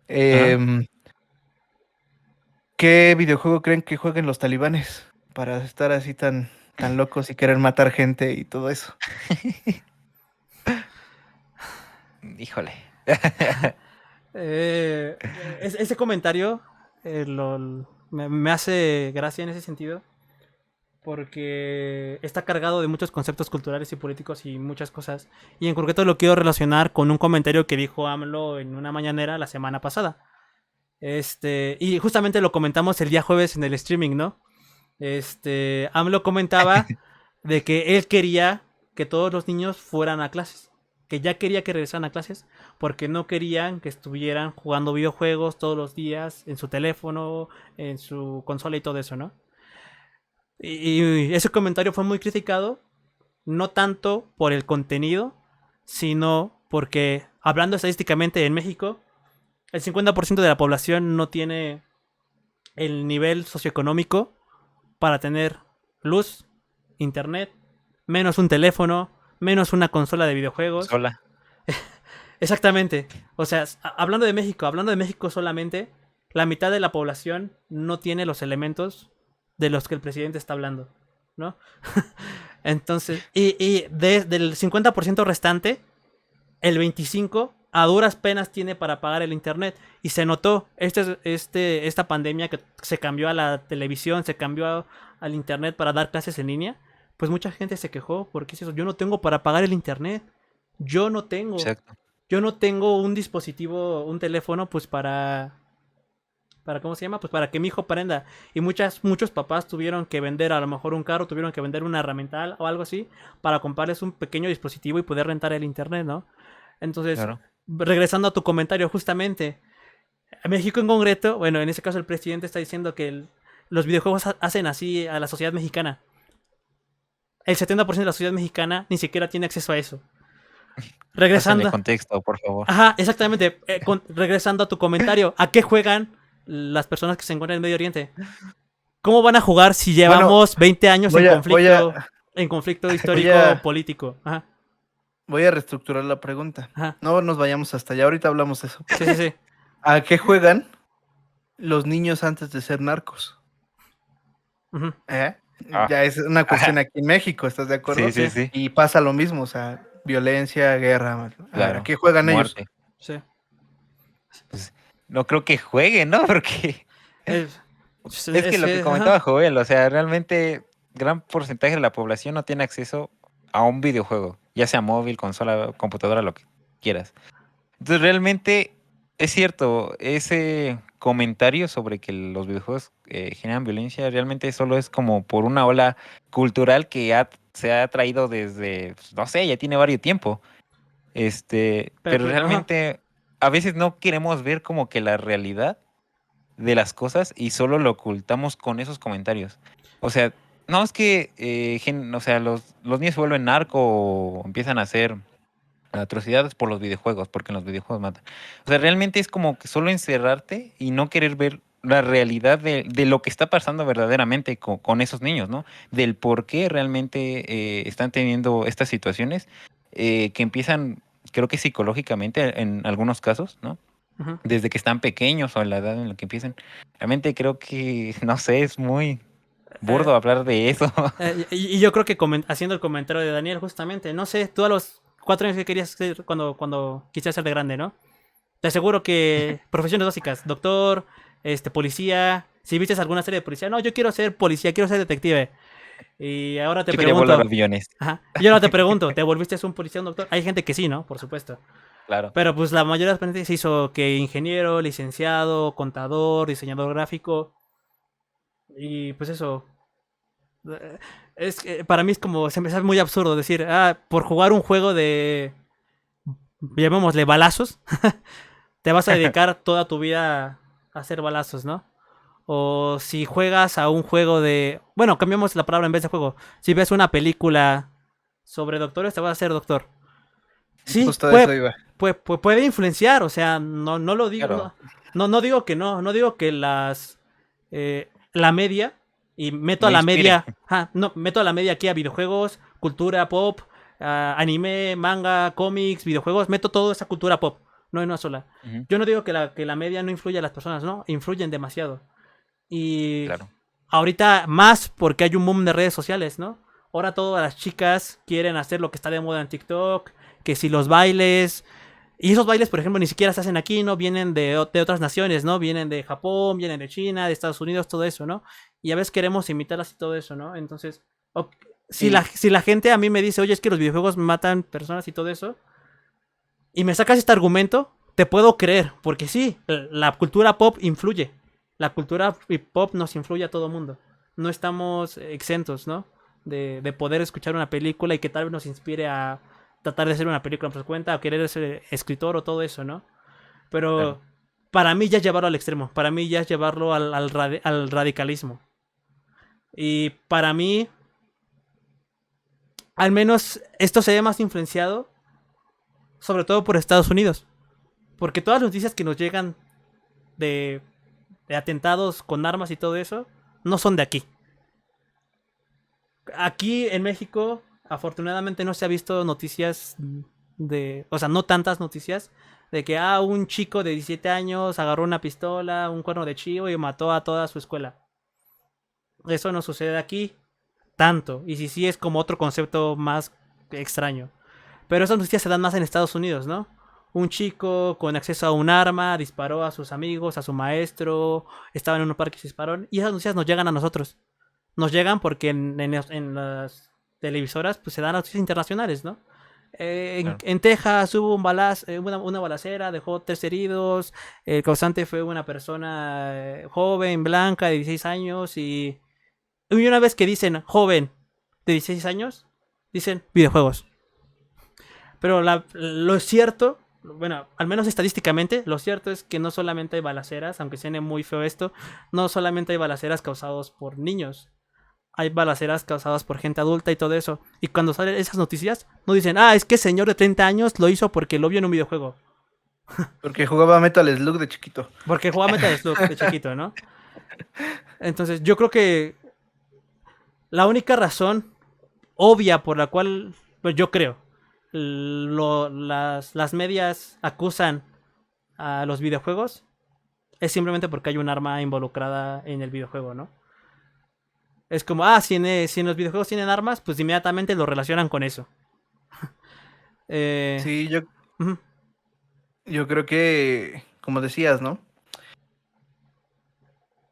Em, ¿Qué videojuego creen que jueguen los talibanes para estar así tan locos y querer matar gente y todo eso? Híjole. Eh, ese comentario me hace gracia en ese sentido. porque está cargado de muchos conceptos culturales y políticos y muchas cosas. Y en concreto lo quiero relacionar con un comentario que dijo AMLO en una mañanera la semana pasada. Y justamente lo comentamos el día jueves en el streaming, ¿no? AMLO comentaba de que él quería que todos los niños fueran a clases. Que ya quería que regresaran a clases porque no querían que estuvieran jugando videojuegos todos los días en su teléfono, en su consola y todo eso, ¿no? Y ese comentario fue muy criticado, no tanto por el contenido, sino porque, hablando estadísticamente en México, el 50% de la población no tiene el nivel socioeconómico para tener luz, internet, menos un teléfono, menos una consola de videojuegos. Sola. Exactamente. O sea, hablando de México solamente, la mitad de la población no tiene los elementos de los que el presidente está hablando, ¿no? Entonces, del 50% restante, el 25% a duras penas tiene para pagar el internet. Y se notó esta pandemia que se cambió a la televisión, se cambió al internet para dar clases en línea. Pues mucha gente se quejó porque es eso, yo no tengo para pagar el internet. Yo no tengo. Exacto. Yo no tengo un dispositivo, un teléfono, pues para ¿cómo se llama? Pues para que mi hijo aprenda. Y muchos papás tuvieron que vender a lo mejor un carro, tuvieron que vender una herramienta o algo así para comprarles un pequeño dispositivo y poder rentar el internet, ¿no? Entonces, Claro. regresando a tu comentario, justamente, México en concreto, bueno, en ese caso el presidente está diciendo que los videojuegos hacen así a la sociedad mexicana. El 70% de la sociedad mexicana ni siquiera tiene acceso a eso. Regresando. Pásenle contexto, por favor. Ajá, exactamente. Regresando a tu comentario, ¿a qué juegan las personas que se encuentran en Medio Oriente? ¿Cómo van a jugar si llevamos 20 años en conflicto histórico político? Ajá. Voy a reestructurar la pregunta. Ajá. No nos vayamos hasta allá, ahorita hablamos de eso. Sí. ¿A qué juegan los niños antes de ser narcos? Uh-huh. Ya es una cuestión aquí en México, ¿estás de acuerdo? Sí. Y pasa lo mismo, o sea, violencia, guerra. Claro. ¿A qué juegan Muerte. ellos? Sí. Pues, no creo que jueguen, ¿no? Porque es que lo que comentaba Joel, o sea, realmente gran porcentaje de la población no tiene acceso a un videojuego, ya sea móvil, consola, computadora, lo que quieras. Entonces, realmente es cierto, ese comentario sobre que los videojuegos generan violencia realmente solo es como por una ola cultural que se ha traído desde, no sé, ya tiene varios tiempo. Pero realmente a veces no queremos ver como que la realidad de las cosas y solo lo ocultamos con esos comentarios. O sea, no es que o sea, los niños se vuelven narco o empiezan a hacer atrocidades por los videojuegos, porque en los videojuegos matan. O sea, realmente es como que solo encerrarte y no querer ver la realidad de lo que está pasando verdaderamente con esos niños, ¿no? Del por qué realmente están teniendo estas situaciones que empiezan, creo que psicológicamente en algunos casos, ¿no? Uh-huh. Desde que están pequeños o en la edad en la que empiezan. Realmente creo que, no sé, es muy burdo hablar de eso. Y yo creo que haciendo el comentario de Daniel, justamente, no sé, tú a los 4 años que querías ser cuando quisieras ser de grande, ¿no? Te aseguro que profesiones básicas, doctor, policía, si viste alguna serie de policía, no, yo quiero ser policía, quiero ser detective. Y ahora te pregunto. Volar aviones. Ajá. Y ahora te pregunto, ¿te volviste un policía, un doctor? Hay gente que sí, ¿no? Por supuesto. Claro. Pero pues la mayoría de las personas se hizo que ingeniero, licenciado, contador, diseñador gráfico. Y pues eso. Para mí es como, se me hace muy absurdo decir, por jugar un juego de, llamémosle balazos, te vas a dedicar toda tu vida a hacer balazos, ¿no? O si juegas a un juego de, bueno, cambiamos la palabra en vez de juego. Si ves una película sobre doctores, te vas a hacer doctor. Sí, puede influenciar, o sea, no lo digo, claro. no digo que no digo que la media, y meto a la media, meto a la media aquí a videojuegos, cultura pop, anime, manga, cómics, videojuegos, meto toda esa cultura pop, no en una sola. Uh-huh. Yo no digo que la media no influye a las personas, no, influyen demasiado. Y claro. Ahorita más porque hay un boom de redes sociales, ¿no? Ahora todas las chicas quieren hacer lo que está de moda en TikTok, que si los bailes, Y esos bailes, por ejemplo, ni siquiera se hacen aquí, ¿no? Vienen de otras naciones, ¿no? Vienen de Japón, vienen de China, de Estados Unidos, todo eso, ¿no? Y a veces queremos imitarlas y todo eso, ¿no? Entonces, si Y la gente a mí me dice, oye, es que los videojuegos matan personas y todo eso, y me sacas este argumento, te puedo creer, porque sí, la cultura pop influye. La cultura pop nos influye a todo mundo. No estamos exentos, ¿no? De poder escuchar una película y que tal vez nos inspire a tratar de hacer una película por su cuenta, o querer ser escritor o todo eso, ¿no? Claro. Pero para mí ya es llevarlo al extremo, para mí ya es llevarlo al radicalismo. Y para mí, al menos esto se ve más influenciado, sobre todo por Estados Unidos. Porque todas las noticias que nos llegan de, de atentados con armas y todo eso, no son de aquí. Aquí en México, afortunadamente no se ha visto noticias o sea, no tantas noticias de que un chico de 17 años agarró una pistola, un cuerno de chivo y mató a toda su escuela. Eso no sucede aquí tanto. Y si sí es como otro concepto más extraño. Pero esas noticias se dan más en Estados Unidos, ¿no? Un chico con acceso a un arma disparó a sus amigos, a su maestro, estaba en un parque y se disparó. Y esas noticias nos llegan a nosotros. Nos llegan porque en las televisoras pues se dan noticias internacionales, ¿no? Claro. En Texas hubo una balacera, dejó 3 heridos. El causante fue una persona joven, blanca, de 16 años. Y una vez que dicen joven de 16 años, dicen videojuegos. Pero lo cierto, bueno, al menos estadísticamente, lo cierto es que no solamente hay balaceras, aunque suene muy feo esto, no solamente hay balaceras causadas por niños. Hay balaceras causadas por gente adulta y todo eso. Y cuando salen esas noticias, no dicen, es que señor de 30 años lo hizo porque lo vio en un videojuego. porque jugaba Metal Slug de chiquito. Porque jugaba Metal Slug de chiquito, ¿no? Entonces, yo creo que la única razón obvia por la cual, pues yo creo, las medias acusan a los videojuegos es simplemente porque hay un arma involucrada en el videojuego, ¿no? Es como, si en los videojuegos tienen armas, pues inmediatamente lo relacionan con eso. Eh, Sí, Ujú. yo creo que, como decías, ¿no?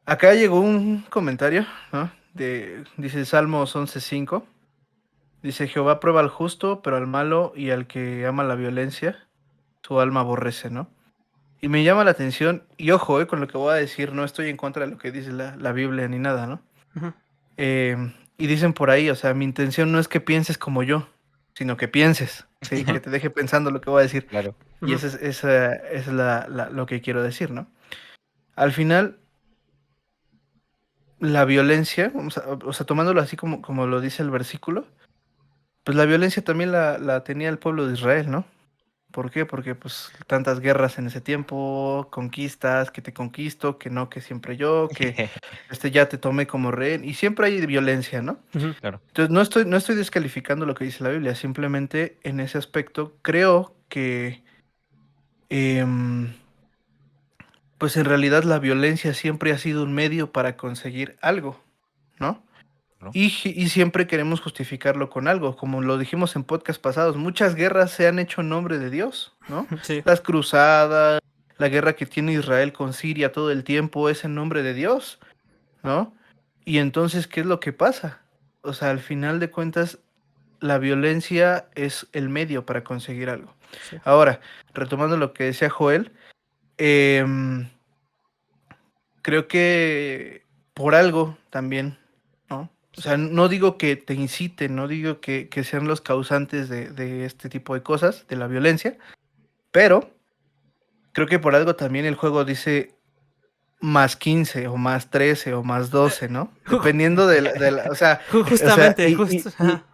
Acá llegó un comentario, ¿no? Dice Salmos 11:5. Dice, Jehová prueba al justo, pero al malo y al que ama la violencia, su alma aborrece, ¿no? Y me llama la atención, y ojo, con lo que voy a decir, no estoy en contra de lo que dice la Biblia ni nada, ¿no? Ujú. Y dicen por ahí, o sea, mi intención no es que pienses como yo, sino que pienses, ¿sí? Que te deje pensando lo que voy a decir. Claro. Y Ujú. esa es lo que quiero decir, ¿no? Al final, la violencia, o sea, tomándolo así como lo dice el versículo, pues la violencia también la tenía el pueblo de Israel, ¿no? ¿Por qué? Porque pues tantas guerras en ese tiempo, conquistas, que te conquisto, que no, que siempre yo, que ya te tomé como rehén, y siempre hay violencia, ¿no? Ujú. Claro. Entonces no estoy descalificando lo que dice la Biblia, simplemente en ese aspecto creo que em, pues en realidad la violencia siempre ha sido un medio para conseguir algo, ¿no? ¿No? Y siempre queremos justificarlo con algo, como lo dijimos en podcast pasados, muchas guerras se han hecho en nombre de Dios, ¿no? Sí. Las cruzadas, la guerra que tiene Israel con Siria todo el tiempo es en nombre de Dios, ¿no? Y entonces, ¿qué es lo que pasa? O sea, al final de cuentas, la violencia es el medio para conseguir algo. Sí. Ahora, retomando lo que decía Joel, em, creo que por algo también, ¿no? O Sí. sea, no digo que te inciten, no digo que sean los causantes de este tipo de cosas, de la violencia, pero creo que por algo también el juego dice más 15 o más 13 o más 12, ¿no? Ju- Dependiendo o sea, Justamente, justo. Ajá.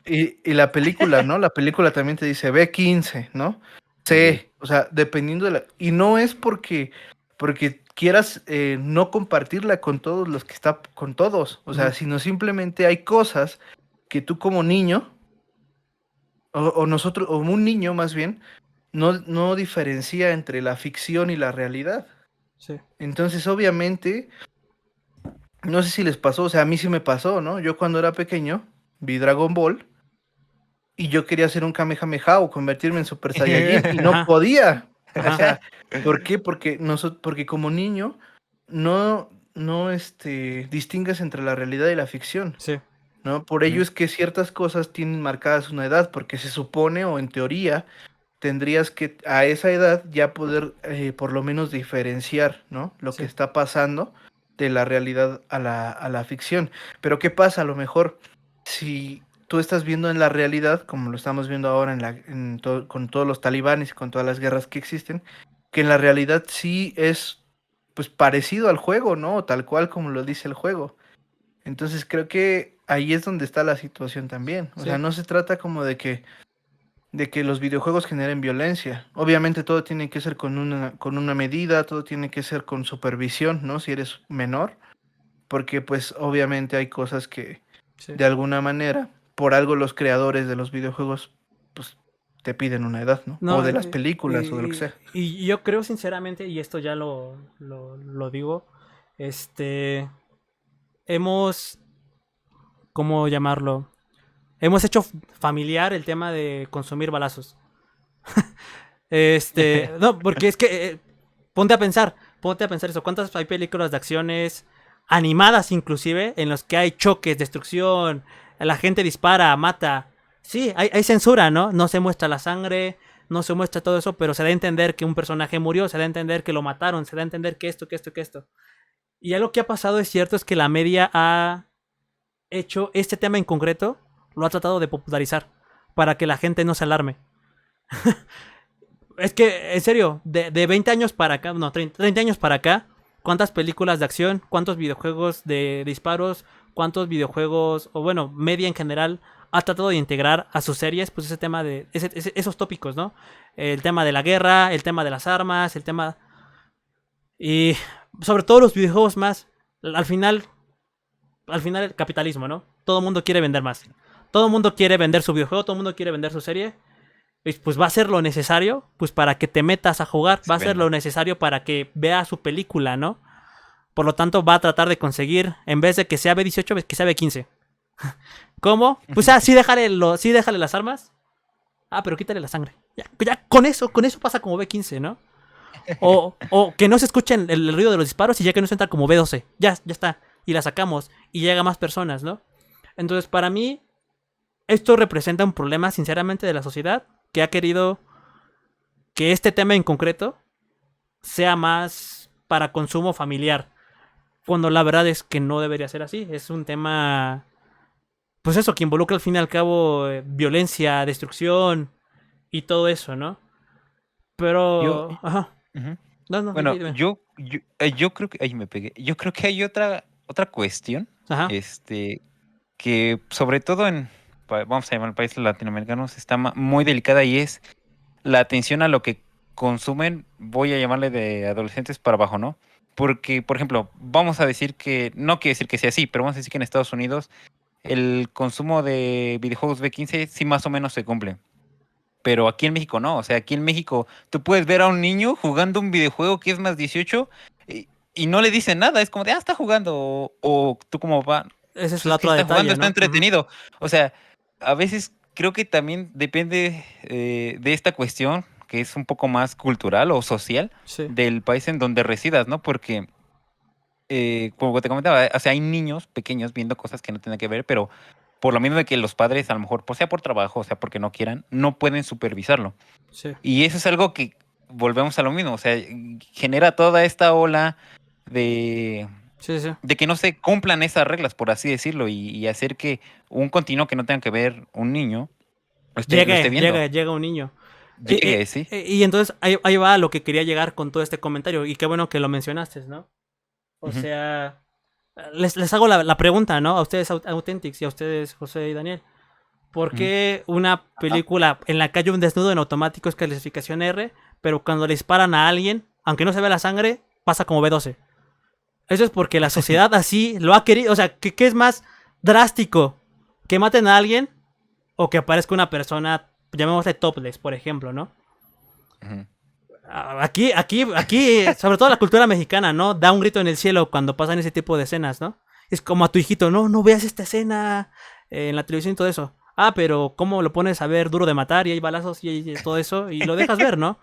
y la película, ¿no? La película también te dice B15, ¿no? Sí. C, o sea, dependiendo de la... Y no es porque quieras no compartirla con todos los que está, con todos, o sea, Ujú. sino simplemente hay cosas que tú como niño, o nosotros, o un niño más bien, no diferencia entre la ficción y la realidad. Sí. Entonces, obviamente, no sé si les pasó, o sea, a mí sí me pasó, ¿no? Yo cuando era pequeño vi Dragon Ball y yo quería hacer un Kamehameha o convertirme en Super Saiyajin y no Ajá, podía. O ajá, sea, ¿por qué? Porque como niño no distingues entre la realidad y la ficción, sí, ¿no? Por ello Ujú. es que ciertas cosas tienen marcadas una edad, porque se supone o en teoría tendrías que a esa edad ya poder por lo menos diferenciar, ¿no? Lo que sí, está pasando de la realidad a la ficción. Pero ¿qué pasa? A lo mejor si tú estás viendo en la realidad, como lo estamos viendo ahora con todos los talibanes y con todas las guerras que existen, que en la realidad sí es pues parecido al juego, ¿no? O tal cual como lo dice el juego. Entonces creo que ahí es donde está la situación también. O sea, sí. no se trata como de que los videojuegos generen violencia. Obviamente todo tiene que ser con una medida, todo tiene que ser con supervisión, ¿no? Si eres menor, porque pues obviamente hay cosas que Sí. de alguna manera, por algo los creadores de los videojuegos, pues te piden una edad, ¿no? O No, de las películas o de lo que sea. y yo creo sinceramente, y esto ya lo digo, este, hemos, ¿cómo llamarlo? Hemos hecho familiar el tema de consumir balazos. No, porque es que, ponte a pensar eso. ¿Cuántas hay películas de acciones animadas inclusive en los que hay choques, destrucción, la gente dispara, mata? Sí, hay censura, ¿no? No se muestra la sangre, no se muestra todo eso, pero se da a entender que un personaje murió, se da a entender que lo mataron, se da a entender que esto, que esto, que esto. Y algo que ha pasado es cierto, es que la media ha hecho este tema en concreto, lo ha tratado de popularizar para que la gente no se alarme. Es que, en serio, de 20 años para acá, no, 30 años para acá, ¿cuántas películas de acción, cuántos videojuegos de disparos, cuántos videojuegos, o bueno, media en general, ha tratado de integrar a sus series, pues ese tema de, esos tópicos, ¿no? El tema de la guerra, el tema de las armas, el tema... Y sobre todo los videojuegos más, al final, el capitalismo, ¿no? Todo el mundo quiere vender más. Todo el mundo quiere vender su videojuego, todo el mundo quiere vender su serie, pues va a ser lo necesario pues para que te metas a jugar, Se va a ser venda. lo necesario para que veas su película, ¿no? Por lo tanto va a tratar de conseguir, en vez de que sea B18, que sea B15. ¿Cómo? Pues sí déjale las armas. Ah, pero quítale la sangre. Ya con eso pasa como B15, ¿no? O que no se escuche el ruido de los disparos y ya que no se entra como B12. Ya está. Y la sacamos. Y llega a más personas, ¿no? Entonces, para mí, esto representa un problema, sinceramente, de la sociedad que ha querido que este tema en concreto sea más para consumo familiar. Cuando la verdad es que no debería ser así. Es un tema, pues eso, que involucra al fin y al cabo violencia, destrucción y todo eso, ¿no? Yo, Pero, ajá. ujú. No, Bueno, dime. yo creo que, ahí me pegué. Yo creo que hay otra cuestión, Ajá. este, que sobre todo vamos a llamar países latinoamericanos, está muy delicada y es la atención a lo que consumen, voy a llamarle de adolescentes para abajo, ¿no? Porque, por ejemplo, vamos a decir que, no quiere decir que sea así, pero vamos a decir que en Estados Unidos el consumo de videojuegos B15 sí más o menos se cumple. Pero aquí en México no, o sea, aquí en México tú puedes ver a un niño jugando un videojuego que es más 18 y no le dicen nada, es como de, está jugando, o tú como va, Ese es pues el es que otro está jugando, detalle, está ¿no? Ujú. entretenido. O sea, a veces creo que también depende de esta cuestión, que es un poco más cultural o social Sí, del país en donde residas, ¿no? Porque, como te comentaba, o sea, hay niños pequeños viendo cosas que no tienen que ver, pero por lo mismo de que los padres, a lo mejor, pues sea por trabajo, o sea, porque no quieran, no pueden supervisarlo. sí, Y eso es algo que volvemos a lo mismo, o sea, genera toda esta ola de, sí, sí. de que no se cumplan esas reglas, por así decirlo, y hacer que un continuo que no tenga que ver un niño lo esté viendo. Llega un niño. Llegue, sí. Y entonces ahí va a lo que quería llegar con todo este comentario. Y qué bueno que lo mencionaste, ¿no? O Ujú, sea, les hago la pregunta, ¿no? A ustedes Authentics y a ustedes José y Daniel. ¿Por ujú. qué una película en la que hay un desnudo en automático es clasificación R, pero cuando le disparan a alguien, aunque no se vea la sangre, pasa como B12? Eso es porque la sociedad así lo ha querido. O sea, ¿qué es más drástico? ¿Que maten a alguien o que aparezca una persona, llamémosle topless, por ejemplo, ¿no? Ujú. Aquí, sobre todo la cultura mexicana, ¿no? Da un grito en el cielo cuando pasan ese tipo de escenas, ¿no? Es como a tu hijito, no veas esta escena en la televisión y todo eso. pero ¿cómo lo pones a ver Duro de Matar y hay balazos y hay todo eso? Y lo dejas ver, ¿no?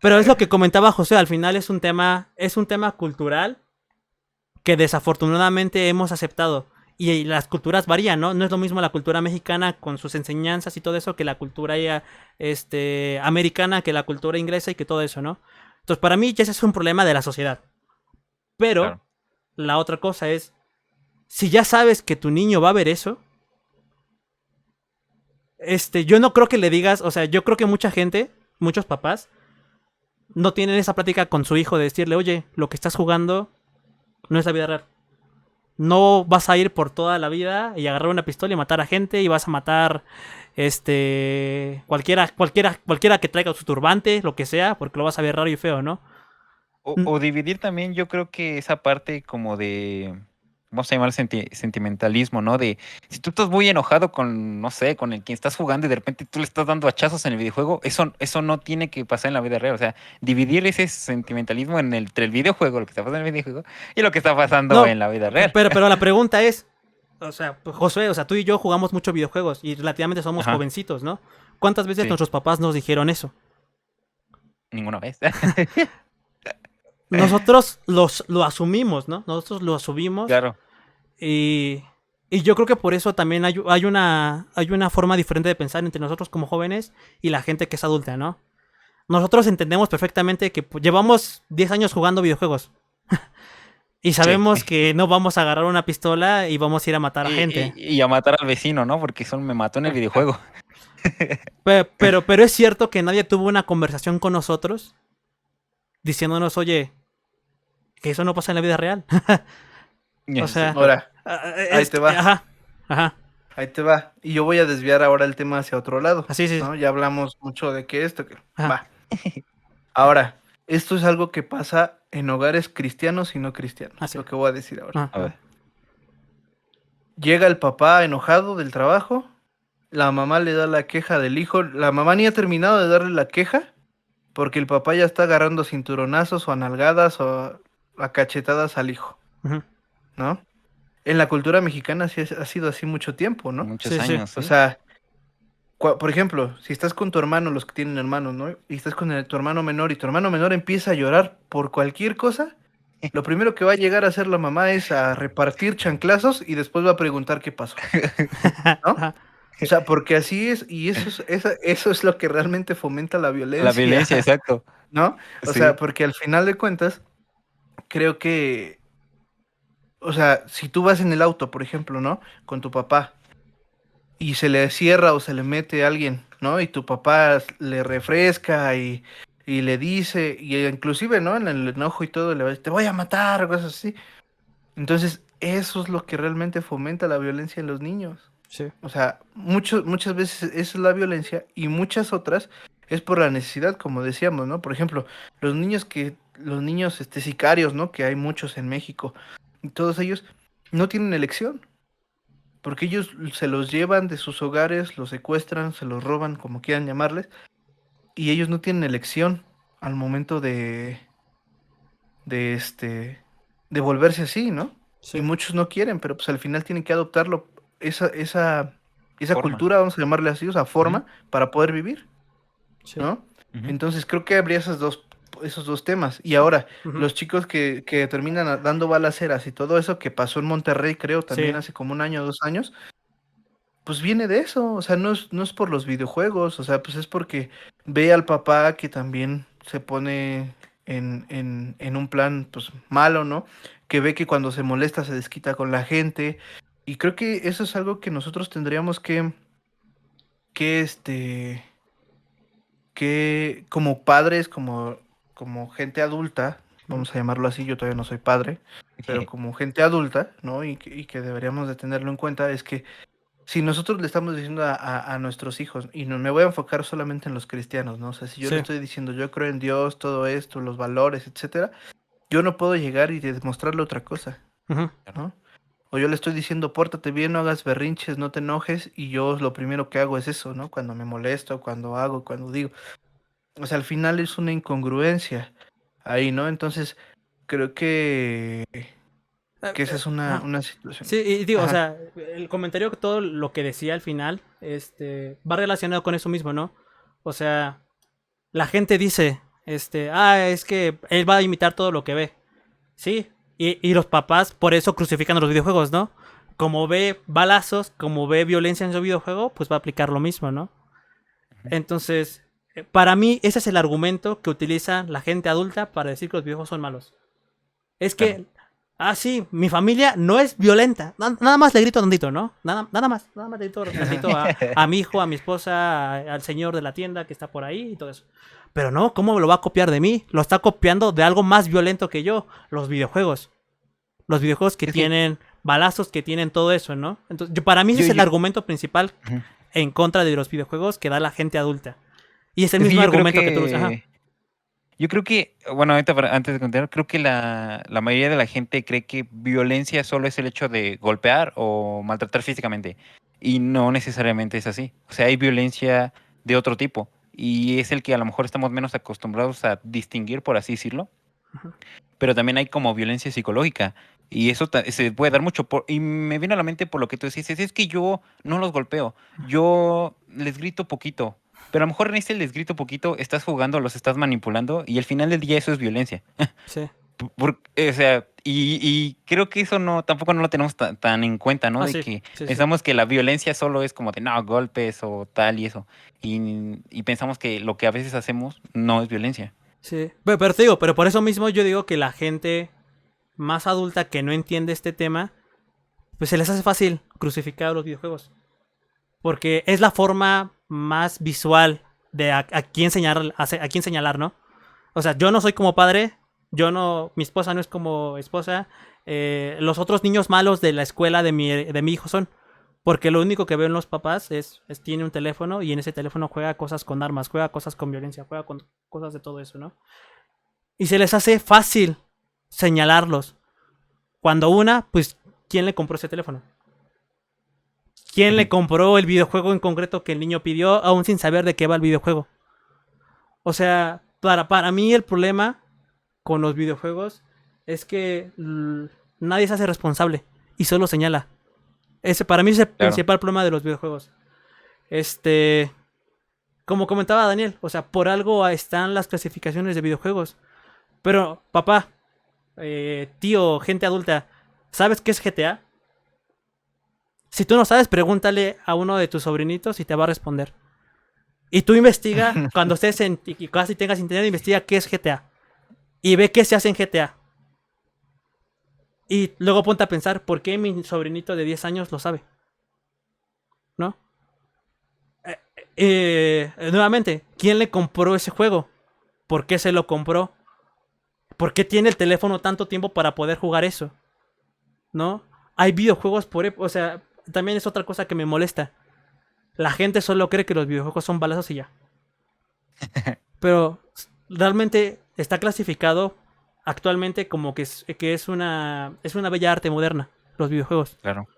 Pero es lo que comentaba José, al final es un tema cultural que desafortunadamente hemos aceptado. Y las culturas varían, ¿no? No es lo mismo la cultura mexicana con sus enseñanzas y todo eso que la cultura ya, americana, que la cultura inglesa y que todo eso, ¿no? Entonces, para mí ya ese es un problema de la sociedad. Pero Claro. la otra cosa es, si ya sabes que tu niño va a ver eso, yo no creo que le digas, o sea, yo creo que mucha gente, muchos papás, no tienen esa plática con su hijo de decirle, oye, lo que estás jugando no es la vida real. No vas a ir por toda la vida y agarrar una pistola y matar a gente y vas a matar cualquiera que traiga su turbante, lo que sea, porque lo vas a ver raro y feo, ¿no? O dividir también, yo creo que esa parte como de, vamos a llamar sentimentalismo, ¿no? De si tú estás muy enojado con, no sé, con el quien estás jugando y de repente tú le estás dando hachazos en el videojuego, eso no tiene que pasar en la vida real. O sea, dividir ese sentimentalismo entre el videojuego, lo que está pasando en el videojuego, y lo que está pasando No, en la vida real. pero la pregunta es, o sea, pues, Josué, o sea, tú y yo jugamos mucho videojuegos y relativamente somos Ajá, jovencitos, ¿no? ¿Cuántas veces sí, nuestros papás nos dijeron eso? ninguna vez. Nosotros lo asumimos, ¿no? Nosotros lo asumimos Claro, y, y yo creo que por eso también hay una forma diferente de pensar entre nosotros como jóvenes y la gente que es adulta, ¿no? Nosotros entendemos perfectamente que pues, llevamos 10 años jugando videojuegos y sí. sabemos que no vamos a agarrar una pistola y vamos a ir a matar a gente. Y a matar al vecino, ¿no? Porque eso me mató en el videojuego. Pero es cierto que nadie tuvo una conversación con nosotros diciéndonos, oye, que eso no pasa en la vida real. Y O eso sí. sea, Ahora, ahí es te va. ajá, ajá, Ahí te va. Y yo voy a desviar ahora el tema hacia otro lado, así sí, ¿no? Ya hablamos mucho de que esto, que ajá, va. Ahora, esto es algo que pasa en hogares cristianos y no cristianos, así, lo que voy a decir ahora. ajá, A ver. Llega el papá enojado del trabajo, la mamá le da la queja del hijo, la mamá ni ha terminado de darle la queja porque el papá ya está agarrando cinturonazos o a nalgadas o a cachetadas al hijo, ujú, ¿no? En la cultura mexicana sí ha sido así mucho tiempo, ¿no? Muchos sí, sí, años, O ¿sí? sea, por ejemplo, si estás con tu hermano, los que tienen hermanos, ¿no? Y estás con tu hermano menor y tu hermano menor empieza a llorar por cualquier cosa, lo primero que va a llegar a hacer la mamá es a repartir chanclazos y después va a preguntar qué pasó, ¿no? ajá, O sea, porque así es, y eso es lo que realmente fomenta la La violencia, violencia, exacto. ¿no? O sea, Sí. porque al final de cuentas, creo que, o sea, si tú vas en el auto, por ejemplo, ¿no? Con tu papá y se le cierra o se le mete a alguien, ¿no? Y tu papá le refresca y le dice, y inclusive, ¿no? En el enojo y todo, le va a decir, te voy a matar, o cosas así. Entonces, eso es lo que realmente fomenta la violencia en los niños. sí, O sea, muchas veces esa es la violencia y muchas otras es por la necesidad, como decíamos, ¿no? Por ejemplo, los niños sicarios, ¿no? Que hay muchos en México, y todos ellos no tienen elección, porque ellos se los llevan de sus hogares, los secuestran, se los roban, como quieran llamarles, y ellos no tienen elección al momento de de volverse así, ¿no? Y sí, muchos no quieren, pero pues al final tienen que adoptarlo, esa Forma. cultura, vamos a llamarle así, o sea, Ujú, forma para poder vivir, sí, ¿no? ujú. Entonces creo que habría esos dos temas. Y ahora, ujú, los chicos que terminan dando balaceras y todo eso que pasó en Monterrey, creo, también sí, hace como un año o 2 años, pues viene de eso, o sea, no es por los videojuegos, o sea, pues es porque ve al papá que también se pone en un plan, pues, malo, ¿no? Que ve que cuando se molesta se desquita con la gente, y creo que eso es algo que nosotros tendríamos que, que como padres, como gente adulta, ujú, vamos a llamarlo así, yo todavía no soy padre, pero como gente adulta, ¿no? Y que deberíamos de tenerlo en cuenta, es que si nosotros le estamos diciendo a nuestros hijos, y no me voy a enfocar solamente en los cristianos, ¿no? O sea, si yo le sí, estoy diciendo, yo creo en Dios, todo esto, los valores, etcétera, yo no puedo llegar y demostrarle otra cosa, ujú, ¿no? O yo le estoy diciendo, pórtate bien, no hagas berrinches, no te enojes, y yo lo primero que hago es eso, ¿no? Cuando me molesto, cuando hago, cuando digo. O sea, al final es una incongruencia ahí, ¿no? Entonces, creo Que esa es Ajá. una situación. Sí, y digo, o Ajá. sea, el comentario, todo lo que decía al final, va relacionado con eso mismo, ¿no? O sea, la gente dice, es que él va a imitar todo lo que ve. Sí, y los papás por eso crucifican a los videojuegos, ¿no? Como ve balazos, como ve violencia en su videojuego, pues va a aplicar lo mismo, ¿no? Entonces, para mí ese es el argumento que utiliza la gente adulta para decir que los videojuegos son malos. Es Claro. que, sí, mi familia no es violenta. Nada más le grito tantito, ¿no? Nada más le grito tantito a mi hijo, a mi esposa, al señor de la tienda que está por ahí y todo eso. Pero no, ¿cómo lo va a copiar de mí? Lo está copiando de algo más violento que yo, los videojuegos. Los videojuegos que Es que tienen balazos, que tienen todo eso, ¿no? Entonces, para mí ese yo, es el yo, argumento principal ujú. en contra de los videojuegos que da la gente adulta. Y es el Es que mismo argumento que tú usas. Ajá. yo creo que, bueno, ahorita antes de continuar, creo que la mayoría de la gente cree que violencia solo es el hecho de golpear o maltratar físicamente. Y no necesariamente es así. O sea, hay violencia de otro tipo. Y es el que a lo mejor estamos menos acostumbrados a distinguir, por así decirlo. Ujú. Pero también hay como violencia psicológica. Y eso se puede dar mucho. Y me viene a la mente por lo que tú decís, es que yo no los golpeo, yo les grito poquito. Pero a lo mejor en ese les grito poquito, estás jugando, los estás manipulando y al final del día eso es violencia. Sí. O sea, y creo que eso no, tampoco no lo tenemos tan en cuenta, ¿no? Ah, De sí. que Sí, sí. pensamos que la violencia solo es como de, no, golpes o tal y eso. Y pensamos que lo que a veces hacemos no es violencia. Sí. Pero te digo, pero por eso mismo yo digo que la gente más adulta que no entiende este tema, pues se les hace fácil crucificar a los videojuegos. Porque es la forma más visual de a quién señalar, a quién señalar, ¿no? O sea, yo no soy como padre, mi esposa no es como esposa, los otros niños malos de la escuela de mi hijo son. Porque lo único que veo en los papás tiene un teléfono y en ese teléfono juega cosas con armas, juega cosas con violencia, juega con cosas de todo eso, ¿no? Y se les hace fácil señalarlos. Cuando pues, ¿quién le compró ese teléfono? ¿Quién le Ujú. compró el videojuego en concreto que el niño pidió, aún sin saber de qué va el videojuego? O sea, para mí el problema con los videojuegos es que nadie se hace responsable y solo señala. Ese para mí es el Claro. principal problema de los videojuegos. Este, como comentaba Daniel, o sea, por algo están las clasificaciones de videojuegos. Pero, papá, tío, gente adulta, ¿sabes qué es GTA? Si tú no sabes, pregúntale a uno de tus sobrinitos y te va a responder. Y tú investiga, cuando estés y casi tengas internet, investiga qué es GTA. Y ve qué se hace en GTA. Y luego ponte a pensar, ¿por qué mi sobrinito de 10 años lo sabe? ¿No? Nuevamente, ¿quién le compró ese juego? ¿Por qué se lo compró? ¿Por qué tiene el teléfono tanto tiempo para poder jugar eso? ¿No? Hay videojuegos o sea, también es otra cosa que me molesta. La gente solo cree que los videojuegos son balazos y ya. Pero realmente está clasificado actualmente como que es una bella arte moderna, los videojuegos. Claro.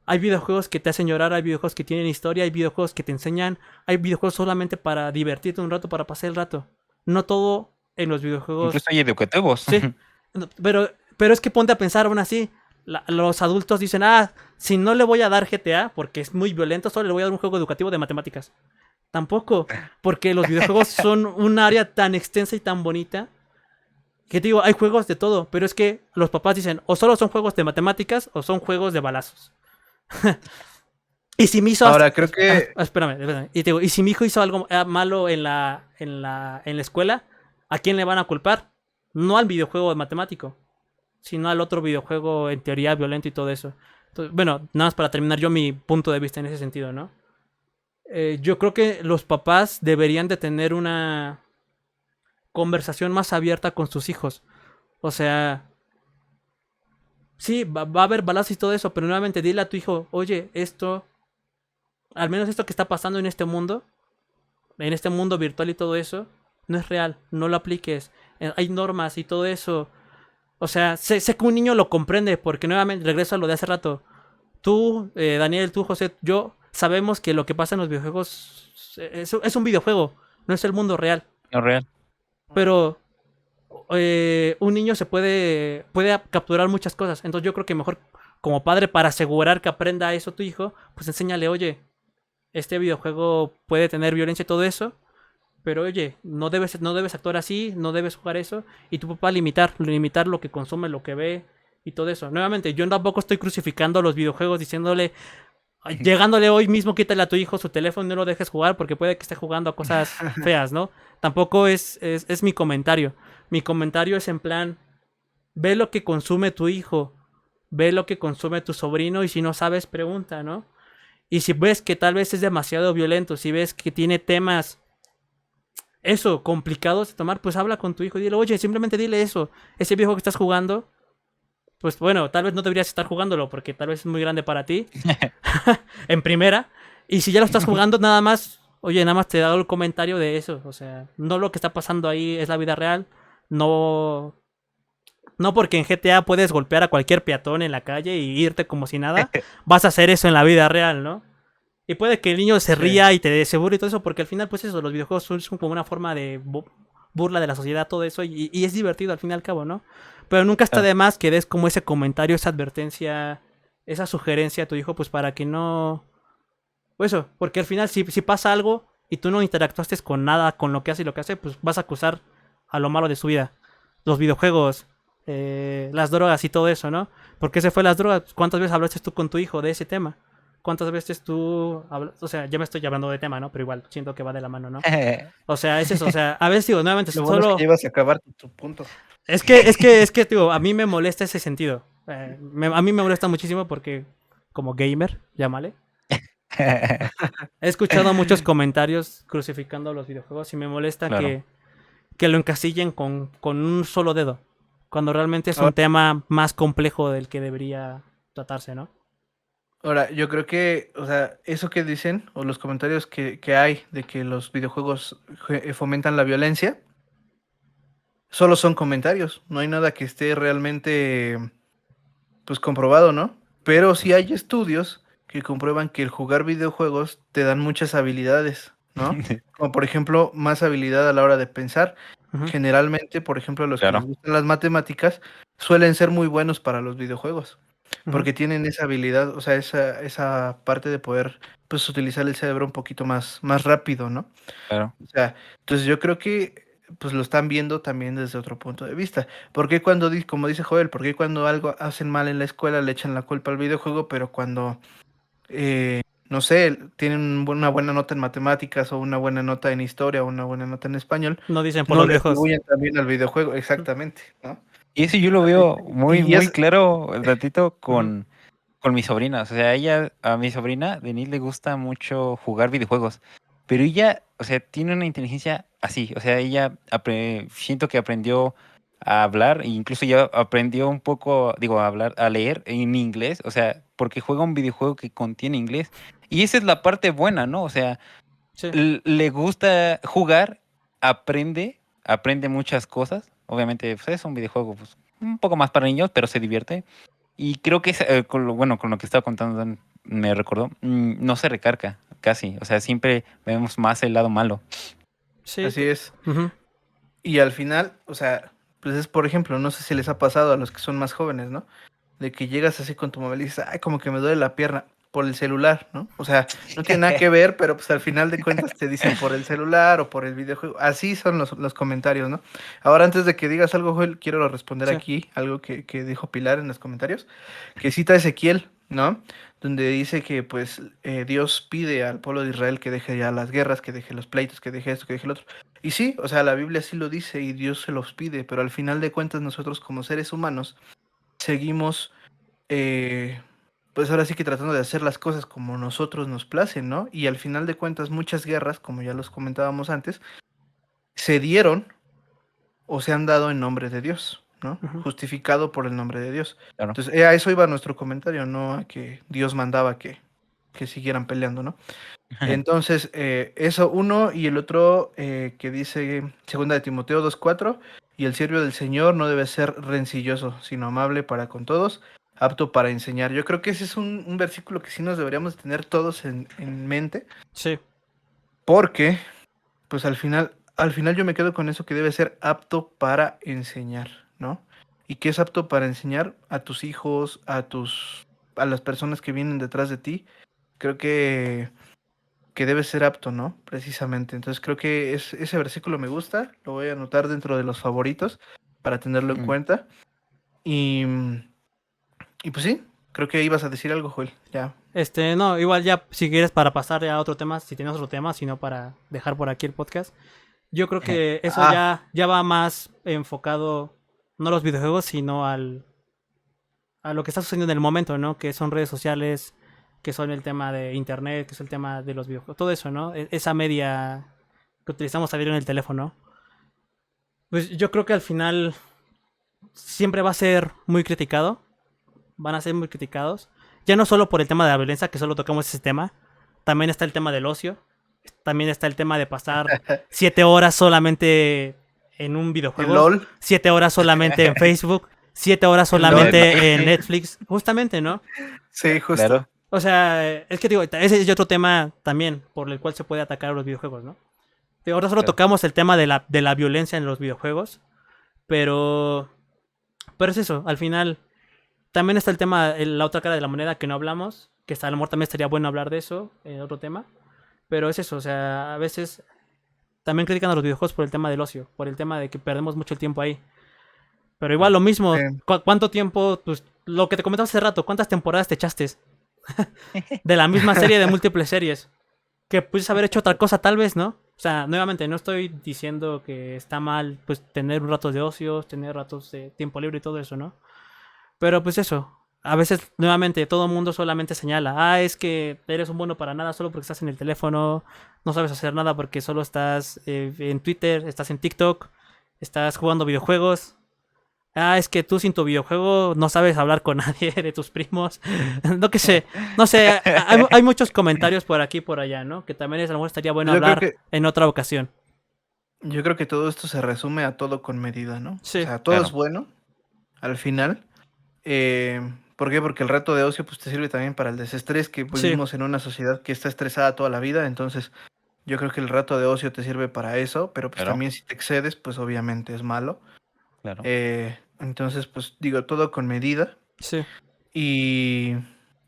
Hay videojuegos que te hacen llorar, hay videojuegos que tienen historia, hay videojuegos que te enseñan, hay videojuegos solamente para divertirte un rato, para pasar el rato. No todo en los Incluso videojuegos. hay educativos. Sí, no, pero es que ponte a pensar aún así. Los adultos dicen, si no le voy a dar GTA porque es muy violento, solo le voy a dar un juego educativo de matemáticas. Tampoco, porque los videojuegos son un área tan extensa y tan bonita que te digo, hay juegos de todo, pero es que los papás dicen, o solo son juegos de matemáticas o son juegos de balazos. Y si me hizo Ahora, creo que espérame. Y te digo, y si mi hijo hizo algo malo en la escuela, ¿a quién le van a culpar? No al videojuego matemático, sino al otro videojuego en teoría violento y todo eso. Entonces, bueno, nada más para terminar yo mi punto de vista en ese sentido, ¿no? Yo creo que los papás deberían de tener una conversación más abierta con sus hijos. O sea, sí, va a haber balazos y todo eso, pero nuevamente dile a tu hijo, oye, al menos esto que está pasando en este mundo virtual y todo eso, no es real, no lo apliques. Hay normas y todo eso. O sea, sé que un niño lo comprende, porque nuevamente regreso a lo de hace rato. Tú, Daniel, tú, José, yo sabemos que lo que pasa en los videojuegos es un videojuego, no es el mundo real. No real. Pero un niño puede capturar muchas cosas. Entonces yo creo que mejor como padre, para asegurar que aprenda eso tu hijo, pues enséñale, oye, este videojuego puede tener violencia y todo eso, pero oye, no debes actuar así, no debes jugar eso, y tu papá limitar lo que consume, lo que ve y todo eso. Nuevamente, yo tampoco estoy crucificando los videojuegos diciéndole, llegándole hoy mismo, quítale a tu hijo su teléfono y no lo dejes jugar porque puede que esté jugando a cosas feas, ¿no? Tampoco es mi comentario. Mi comentario es en plan, ve lo que consume tu hijo, ve lo que consume tu sobrino y si no sabes, pregunta, ¿no? Y si ves que tal vez es demasiado violento, si ves que tiene temas, eso, complicados de tomar, pues habla con tu hijo y dile, oye, simplemente dile eso. Ese viejo que estás jugando, pues bueno, tal vez no deberías estar jugándolo porque tal vez es muy grande para ti, en primera. Y si ya lo estás jugando, nada más, oye, nada más te he dado el comentario de eso. O sea, no lo que está pasando ahí es la vida real. No, no porque en GTA puedes golpear a cualquier peatón en la calle y irte como si nada, vas a hacer eso en la vida real, ¿no? Y puede que el niño se Sí. ría y te burle y todo eso, porque al final, pues eso, los videojuegos son como una forma de burla de la sociedad, todo eso, y es divertido al fin y al cabo, ¿no? Pero nunca está de más que des como ese comentario, esa advertencia, esa sugerencia a tu hijo, pues para que no... Pues eso, porque al final si pasa algo y tú no interactuaste con nada, con lo que hace y lo que hace, pues vas a acusar a lo malo de su vida. Los videojuegos, las drogas y todo eso, ¿no? Porque se fue las drogas. ¿Cuántas veces hablaste tú con tu hijo de ese tema? ¿Cuántas veces tú o sea, ya me estoy hablando de tema, ¿no? Pero igual siento que va de la mano, ¿no? O sea, es eso, o sea, a veces digo, nuevamente, Lo bueno es que solo... ya ibas a acabar tu punto. Es que, digo, a mí me molesta ese sentido. A mí me molesta muchísimo porque, como gamer, llámale, he escuchado muchos comentarios crucificando los videojuegos y me molesta Claro. que lo encasillen con un solo dedo, cuando realmente es un Ahora, tema más complejo del que debería tratarse, ¿no? ahora, yo creo que, o sea, eso que dicen, o los comentarios que hay de que los videojuegos fomentan la violencia, solo son comentarios. No hay nada que esté realmente, pues, comprobado, ¿no? Pero sí hay estudios que comprueban que el jugar videojuegos te dan muchas habilidades, ¿no? Como por ejemplo, más habilidad a la hora de pensar. Ujú, Generalmente, por ejemplo, a los que les Claro. gustan las matemáticas, suelen ser muy buenos para los videojuegos, ujú. porque tienen esa habilidad, o sea, esa parte de poder, pues, utilizar el cerebro un poquito más rápido, ¿no? Claro. O sea, entonces yo creo que pues lo están viendo también desde otro punto de vista. Porque cuando, como dice Joel, porque cuando algo hacen mal en la escuela le echan la culpa al videojuego, pero cuando, no sé, tienen una buena nota en matemáticas o una buena nota en historia o una buena nota en español, No dicen por no los le viejos. atribuyen también al videojuego, exactamente, ¿no? Y eso yo lo veo muy, Y muy es, claro, ratito, Ujú. con mi sobrina. O sea, a mi sobrina, Denise, le gusta mucho jugar videojuegos. Pero ella, o sea, tiene una inteligencia así. O sea, ella siento que aprendió a hablar, e incluso ya aprendió un poco, digo, a hablar, a leer en inglés. O sea, porque juega un videojuego que contiene inglés. Y esa es la parte buena, ¿no? O sea, Sí. le gusta jugar, aprende muchas cosas. Obviamente, pues, es un videojuego pues, un poco más para niños, pero se divierte. Y creo que con lo que estaba contando Dan, me recordó, no se recarga casi. O sea, siempre vemos más el lado malo. Sí. así es. Ujú. Y al final, o sea, pues es por ejemplo, no sé si les ha pasado a los que son más jóvenes, ¿no? De que llegas así con tu móvil y dices, ay, como que me duele la pierna por el celular, ¿no? O sea, no tiene nada que ver, pero pues al final de cuentas te dicen por el celular o por el videojuego. Así son los comentarios, ¿no? Ahora, antes de que digas algo, Joel, quiero responder Sí. aquí algo que dijo Pilar en los comentarios, que cita Ezequiel, ¿no? Donde dice que pues Dios pide al pueblo de Israel que deje ya las guerras, que deje los pleitos, que deje esto, que deje lo otro. Y sí, o sea, la Biblia sí lo dice y Dios se los pide, pero al final de cuentas nosotros como seres humanos seguimos, eh, pues ahora sí que tratando de hacer las cosas como nosotros nos placen, ¿no? Y al final de cuentas muchas guerras, como ya los comentábamos antes, se dieron o se han dado en nombre de Dios, ¿no? Ujú. Justificado por el nombre de Dios. Claro. Entonces, a eso iba nuestro comentario, no a que Dios mandaba que siguieran peleando, ¿no? Entonces, eso uno y el otro que dice segunda de Timoteo 2:4 y el siervo del Señor no debe ser rencilloso, sino amable para con todos, apto para enseñar. Yo creo que ese es un versículo que sí nos deberíamos tener todos en mente, Sí. porque, pues al final, al final yo me quedo con eso que debe ser apto para enseñar, ¿no? ¿Y qué es apto para enseñar? A tus hijos, a las personas que vienen detrás de ti. Creo que debe ser apto, ¿no? Precisamente. Entonces creo que ese versículo me gusta, lo voy a anotar dentro de los favoritos para tenerlo en cuenta. Y, y pues sí, creo que ibas a decir algo, Joel. Ya. No, igual ya, si quieres para pasar a otro tema, si tienes otro tema, sino para dejar por aquí el podcast. Yo creo que eso ya va más enfocado, no a los videojuegos, sino a lo que está sucediendo en el momento, ¿no? Que son redes sociales, que son el tema de internet, que es el tema de los videojuegos, todo eso, ¿no? Esa media que utilizamos a diario en el teléfono. Pues yo creo que al final siempre va a ser muy criticado, van a ser muy criticados. Ya no solo por el tema de la violencia, que solo tocamos ese tema, también está el tema del ocio, también está el tema de pasar 7 horas solamente en un videojuego, LOL. 7 horas solamente en Facebook, 7 horas solamente en Netflix, justamente, ¿no? Sí, justo. Claro. O sea, es que digo, ese es otro tema también por el cual se puede atacar a los videojuegos, ¿no? Ahora solo tocamos el tema de la violencia en los videojuegos, pero es eso, al final también está el tema, la otra cara de la moneda que no hablamos, que a lo mejor también estaría bueno hablar de eso, otro tema, pero es eso, o sea, a veces también critican a los videojuegos por el tema del ocio, por el tema de que perdemos mucho el tiempo ahí. Pero igual lo mismo, ¿cuánto tiempo? Pues lo que te comentaba hace rato, ¿cuántas temporadas te echaste de la misma serie de múltiples series? Que pudieses haber hecho otra cosa tal vez, ¿no? O sea, nuevamente, no estoy diciendo que está mal pues tener ratos de ocio, tener ratos de tiempo libre y todo eso, ¿no? Pero pues eso, a veces nuevamente todo el mundo solamente señala, es que eres un bueno para nada solo porque estás en el teléfono, no sabes hacer nada porque solo estás en Twitter, estás en TikTok, estás jugando videojuegos. Es que tú sin tu videojuego no sabes hablar con nadie de tus primos. No que sé, no sé, hay muchos comentarios por aquí y por allá, ¿no? Que también a lo mejor estaría bueno hablar en otra ocasión. Yo creo que todo esto se resume a todo con medida, ¿no? Sí. O sea, todo es bueno al final. ¿Por qué? Porque el rato de ocio pues te sirve también para el desestrés, que vivimos en una sociedad que está estresada toda la vida, entonces yo creo que el rato de ocio te sirve para eso, pero pues también si te excedes, pues obviamente es malo. Claro. Entonces, pues digo, todo con medida. Sí. Y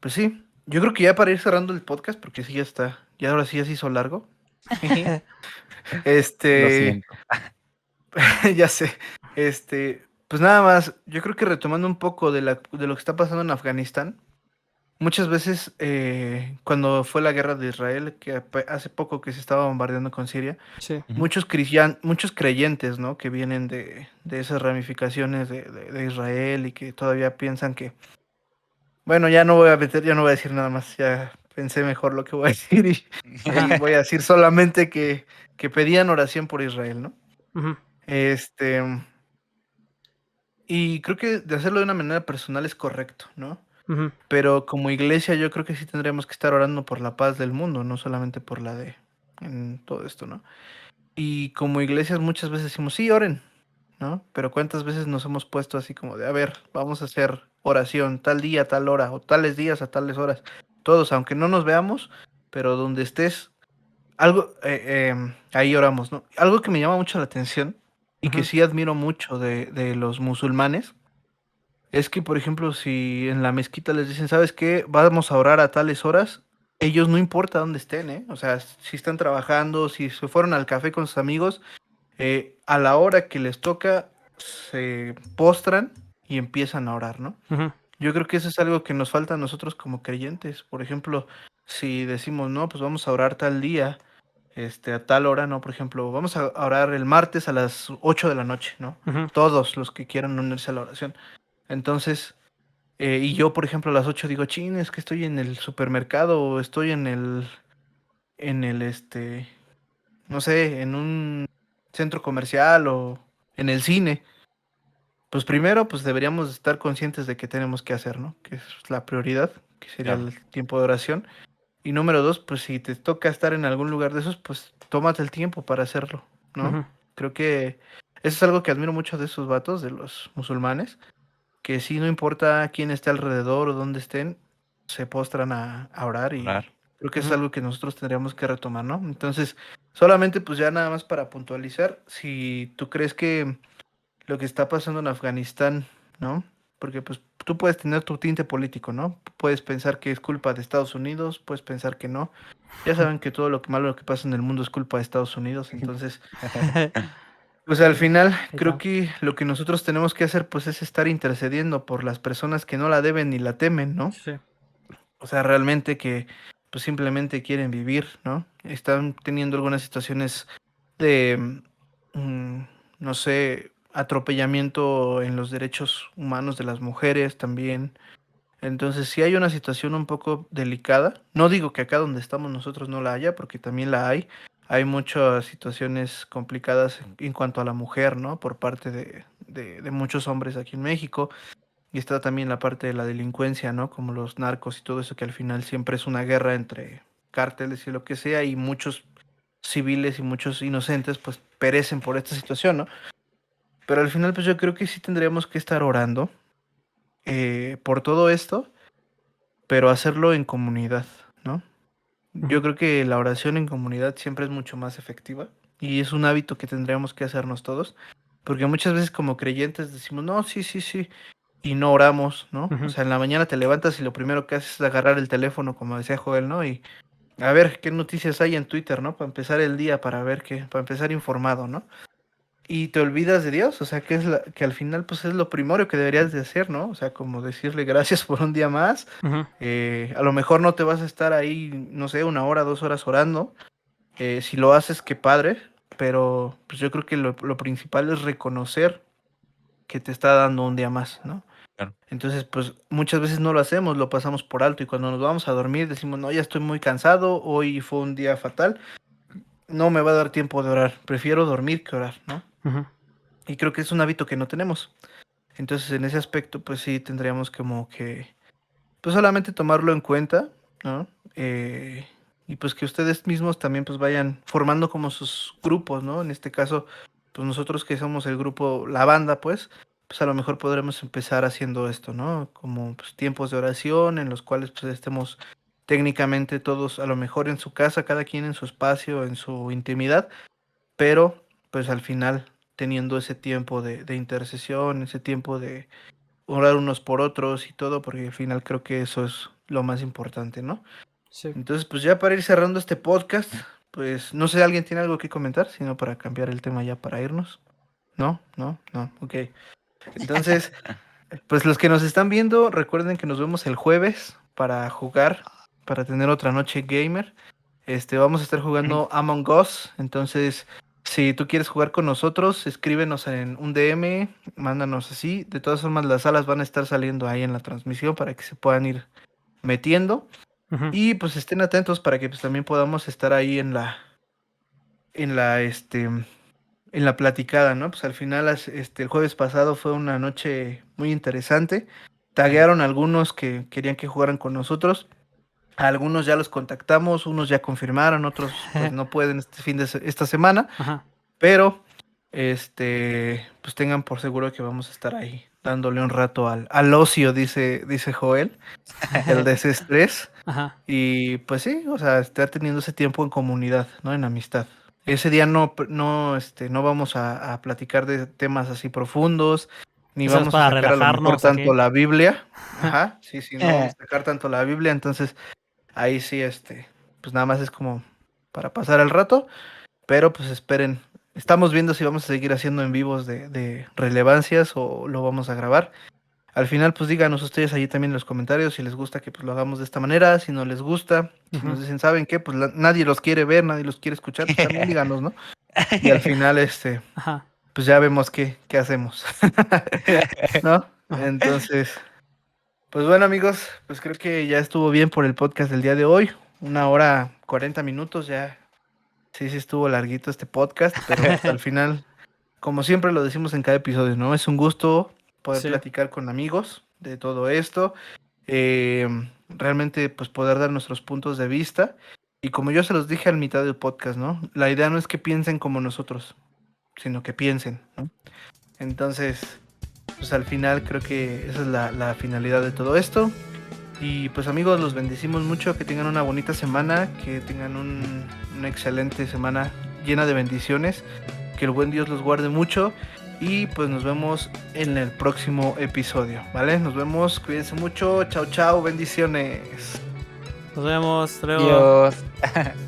pues sí, yo creo que ya para ir cerrando el podcast, porque sí ya está, ya ahora sí ya se hizo largo. Lo siento. Ya sé. Pues nada más, yo creo que retomando un poco de lo que está pasando en Afganistán, muchas veces cuando fue la guerra de Israel, que hace poco que se estaba bombardeando con Siria, Sí. muchos creyentes, ¿no? Que vienen de esas ramificaciones de Israel y que todavía piensan que, bueno, ya no voy a decir nada más, ya pensé mejor lo que voy a decir y voy a decir solamente que pedían oración por Israel, ¿no? Ujú. Y creo que de hacerlo de una manera personal es correcto, ¿no? Ujú. Pero como iglesia yo creo que sí tendríamos que estar orando por la paz del mundo, no solamente por la en todo esto, ¿no? Y como iglesias muchas veces decimos, sí, oren, ¿no? Pero ¿cuántas veces nos hemos puesto así como de, a ver, vamos a hacer oración tal día, tal hora, o tales días a tales horas? Todos, aunque no nos veamos, pero donde estés, algo, ahí oramos, ¿no? Algo que me llama mucho la atención y que sí admiro mucho de los musulmanes es que, por ejemplo, si en la mezquita les dicen, ¿sabes qué? Vamos a orar a tales horas, ellos no importa dónde estén, ¿eh? O sea, si están trabajando, si se fueron al café con sus amigos, a la hora que les toca, se postran y empiezan a orar, ¿no? Ujú. Yo creo que eso es algo que nos falta a nosotros como creyentes. Por ejemplo, si decimos, no, pues vamos a orar tal día, a tal hora, ¿no? Por ejemplo, vamos a orar el martes a las 8 de la noche, ¿no? Ujú. Todos los que quieran unirse a la oración. Entonces, y yo, por ejemplo, a las 8 digo, chin, es que estoy en el supermercado o estoy en el, no sé, en un centro comercial o en el cine. Pues primero, pues deberíamos estar conscientes de qué tenemos que hacer, ¿no? Que es la prioridad, que sería el tiempo de oración. Y número dos, pues si te toca estar en algún lugar de esos, pues tómate el tiempo para hacerlo, ¿no? Ujú. Creo que eso es algo que admiro mucho de esos vatos, de los musulmanes, que sí, no importa quién esté alrededor o dónde estén, se postran a orar y creo que es Ujú. algo que nosotros tendríamos que retomar, ¿no? Entonces, Solamente pues ya nada más para puntualizar, si tú crees que lo que está pasando en Afganistán, ¿no? Porque pues tú puedes tener tu tinte político, ¿no? Puedes pensar que es culpa de Estados Unidos, puedes pensar que no. Ya saben que todo lo que malo que pasa en el mundo es culpa de Estados Unidos, entonces, pues al final creo Está. que lo que nosotros tenemos que hacer pues es estar intercediendo por las personas que no la deben ni la temen, ¿no? Sí. O sea, realmente que pues simplemente quieren vivir, ¿no? Están teniendo algunas situaciones de, mm, no sé, atropellamiento en los derechos humanos de las mujeres también. Entonces, sí hay una situación un poco delicada. No digo que acá donde estamos nosotros no la haya, porque también la hay. Hay muchas situaciones complicadas en cuanto a la mujer, ¿no? Por parte de muchos hombres aquí en México. Y está también la parte de la delincuencia, ¿no? Como los narcos y todo eso, que al final siempre es una guerra entre cárteles y lo que sea, y muchos civiles y muchos inocentes pues perecen por esta situación, ¿no? Pero al final pues yo creo que sí tendríamos que estar orando por todo esto, pero hacerlo en comunidad, ¿no? Yo Ujú. creo que la oración en comunidad siempre es mucho más efectiva y es un hábito que tendríamos que hacernos todos, porque muchas veces como creyentes decimos, no, sí, sí, sí, y no oramos, ¿no? O Ujú. sea, en la mañana te levantas y lo primero que haces es agarrar el teléfono, como decía Joel, ¿no? Y a ver qué noticias hay en Twitter, ¿no? Para empezar el día, para ver qué, para empezar informado, ¿no? Y te olvidas de Dios, o sea, que al final pues es lo primario que deberías de hacer, ¿no? O sea, como decirle gracias por un día más. Ujú. A lo mejor no te vas a estar ahí, no sé, 1 hora, 2 horas orando. Si lo haces, qué padre, pero pues yo creo que lo principal es reconocer que te está dando un día más, ¿no? Claro. Entonces, pues muchas veces no lo hacemos, lo pasamos por alto y cuando nos vamos a dormir decimos, no, ya estoy muy cansado, hoy fue un día fatal, no me va a dar tiempo de orar, prefiero dormir que orar, ¿no? Ujú. Y creo que es un hábito que no tenemos. Entonces, en ese aspecto, pues sí tendríamos como que, pues solamente tomarlo en cuenta, ¿no? Y pues que ustedes mismos también pues vayan formando como sus grupos, ¿no? En este caso, pues nosotros que somos el grupo, la banda, pues a lo mejor podremos empezar haciendo esto, ¿no? Como pues tiempos de oración en los cuales pues estemos técnicamente todos a lo mejor en su casa, cada quien en su espacio, en su intimidad, pero pues al final teniendo ese tiempo de intercesión, ese tiempo de orar unos por otros y todo, porque al final creo que eso es lo más importante, ¿no? Sí. Entonces, pues ya para ir cerrando este podcast, pues no sé si alguien tiene algo que comentar, sino para cambiar el tema ya para irnos. No, no, no, ok. Entonces, pues los que nos están viendo, recuerden que nos vemos el jueves para jugar, para tener otra noche gamer. Vamos a estar jugando Among Us, entonces si tú quieres jugar con nosotros, escríbenos en un DM, mándanos así. De todas formas, las salas van a estar saliendo ahí en la transmisión para que se puedan ir metiendo. Ujú. Y pues estén atentos para que pues también podamos estar ahí en la, en la platicada, ¿no? Pues al final, el jueves pasado fue una noche muy interesante. Ujú. Taguearon algunos que querían que jugaran con nosotros. A algunos ya los contactamos, unos ya confirmaron, otros pues no pueden esta semana, Ajá. pero pues tengan por seguro que vamos a estar ahí dándole un rato al ocio, dice Joel, el desestrés. Ajá. Y pues sí, o sea, estar teniendo ese tiempo en comunidad, ¿no? En amistad. Ese día no vamos a platicar de temas así profundos, ni Eso es vamos a para sacar a lo mejor relajarnos tanto aquí. la Biblia. Ajá, sí, sí, no vamos a sacar tanto la Biblia, entonces ahí sí, pues nada más es como para pasar el rato, pero pues esperen. Estamos viendo si vamos a seguir haciendo en vivos de relevancias o lo vamos a grabar. Al final, pues díganos ustedes allí también en los comentarios si les gusta que pues lo hagamos de esta manera, si no les gusta, si Ujú. nos dicen, ¿saben qué? Pues nadie los quiere ver, nadie los quiere escuchar, pues también díganos, ¿no? Y al final, Ajá. pues ya vemos qué hacemos, ¿no? Ajá. Entonces, pues bueno amigos, pues creo que ya estuvo bien por el podcast del día de hoy. 1 hora 40 minutos, ya sí estuvo larguito este podcast, pero pues al final, como siempre lo decimos en cada episodio, ¿no? Es un gusto poder Sí. platicar con amigos de todo esto, eh, realmente pues poder dar nuestros puntos de vista. Y como yo se los dije al mitad del podcast, ¿no? La idea no es que piensen como nosotros, sino que piensen, ¿no? Entonces, pues al final creo que esa es la finalidad de todo esto. Y pues amigos, los bendecimos mucho, que tengan una bonita semana, que tengan una excelente semana llena de bendiciones. Que el buen Dios los guarde mucho. Y pues nos vemos en el próximo episodio, ¿vale? Nos vemos, cuídense mucho. Chao, chao, bendiciones. Nos vemos. Hasta luego. Adiós.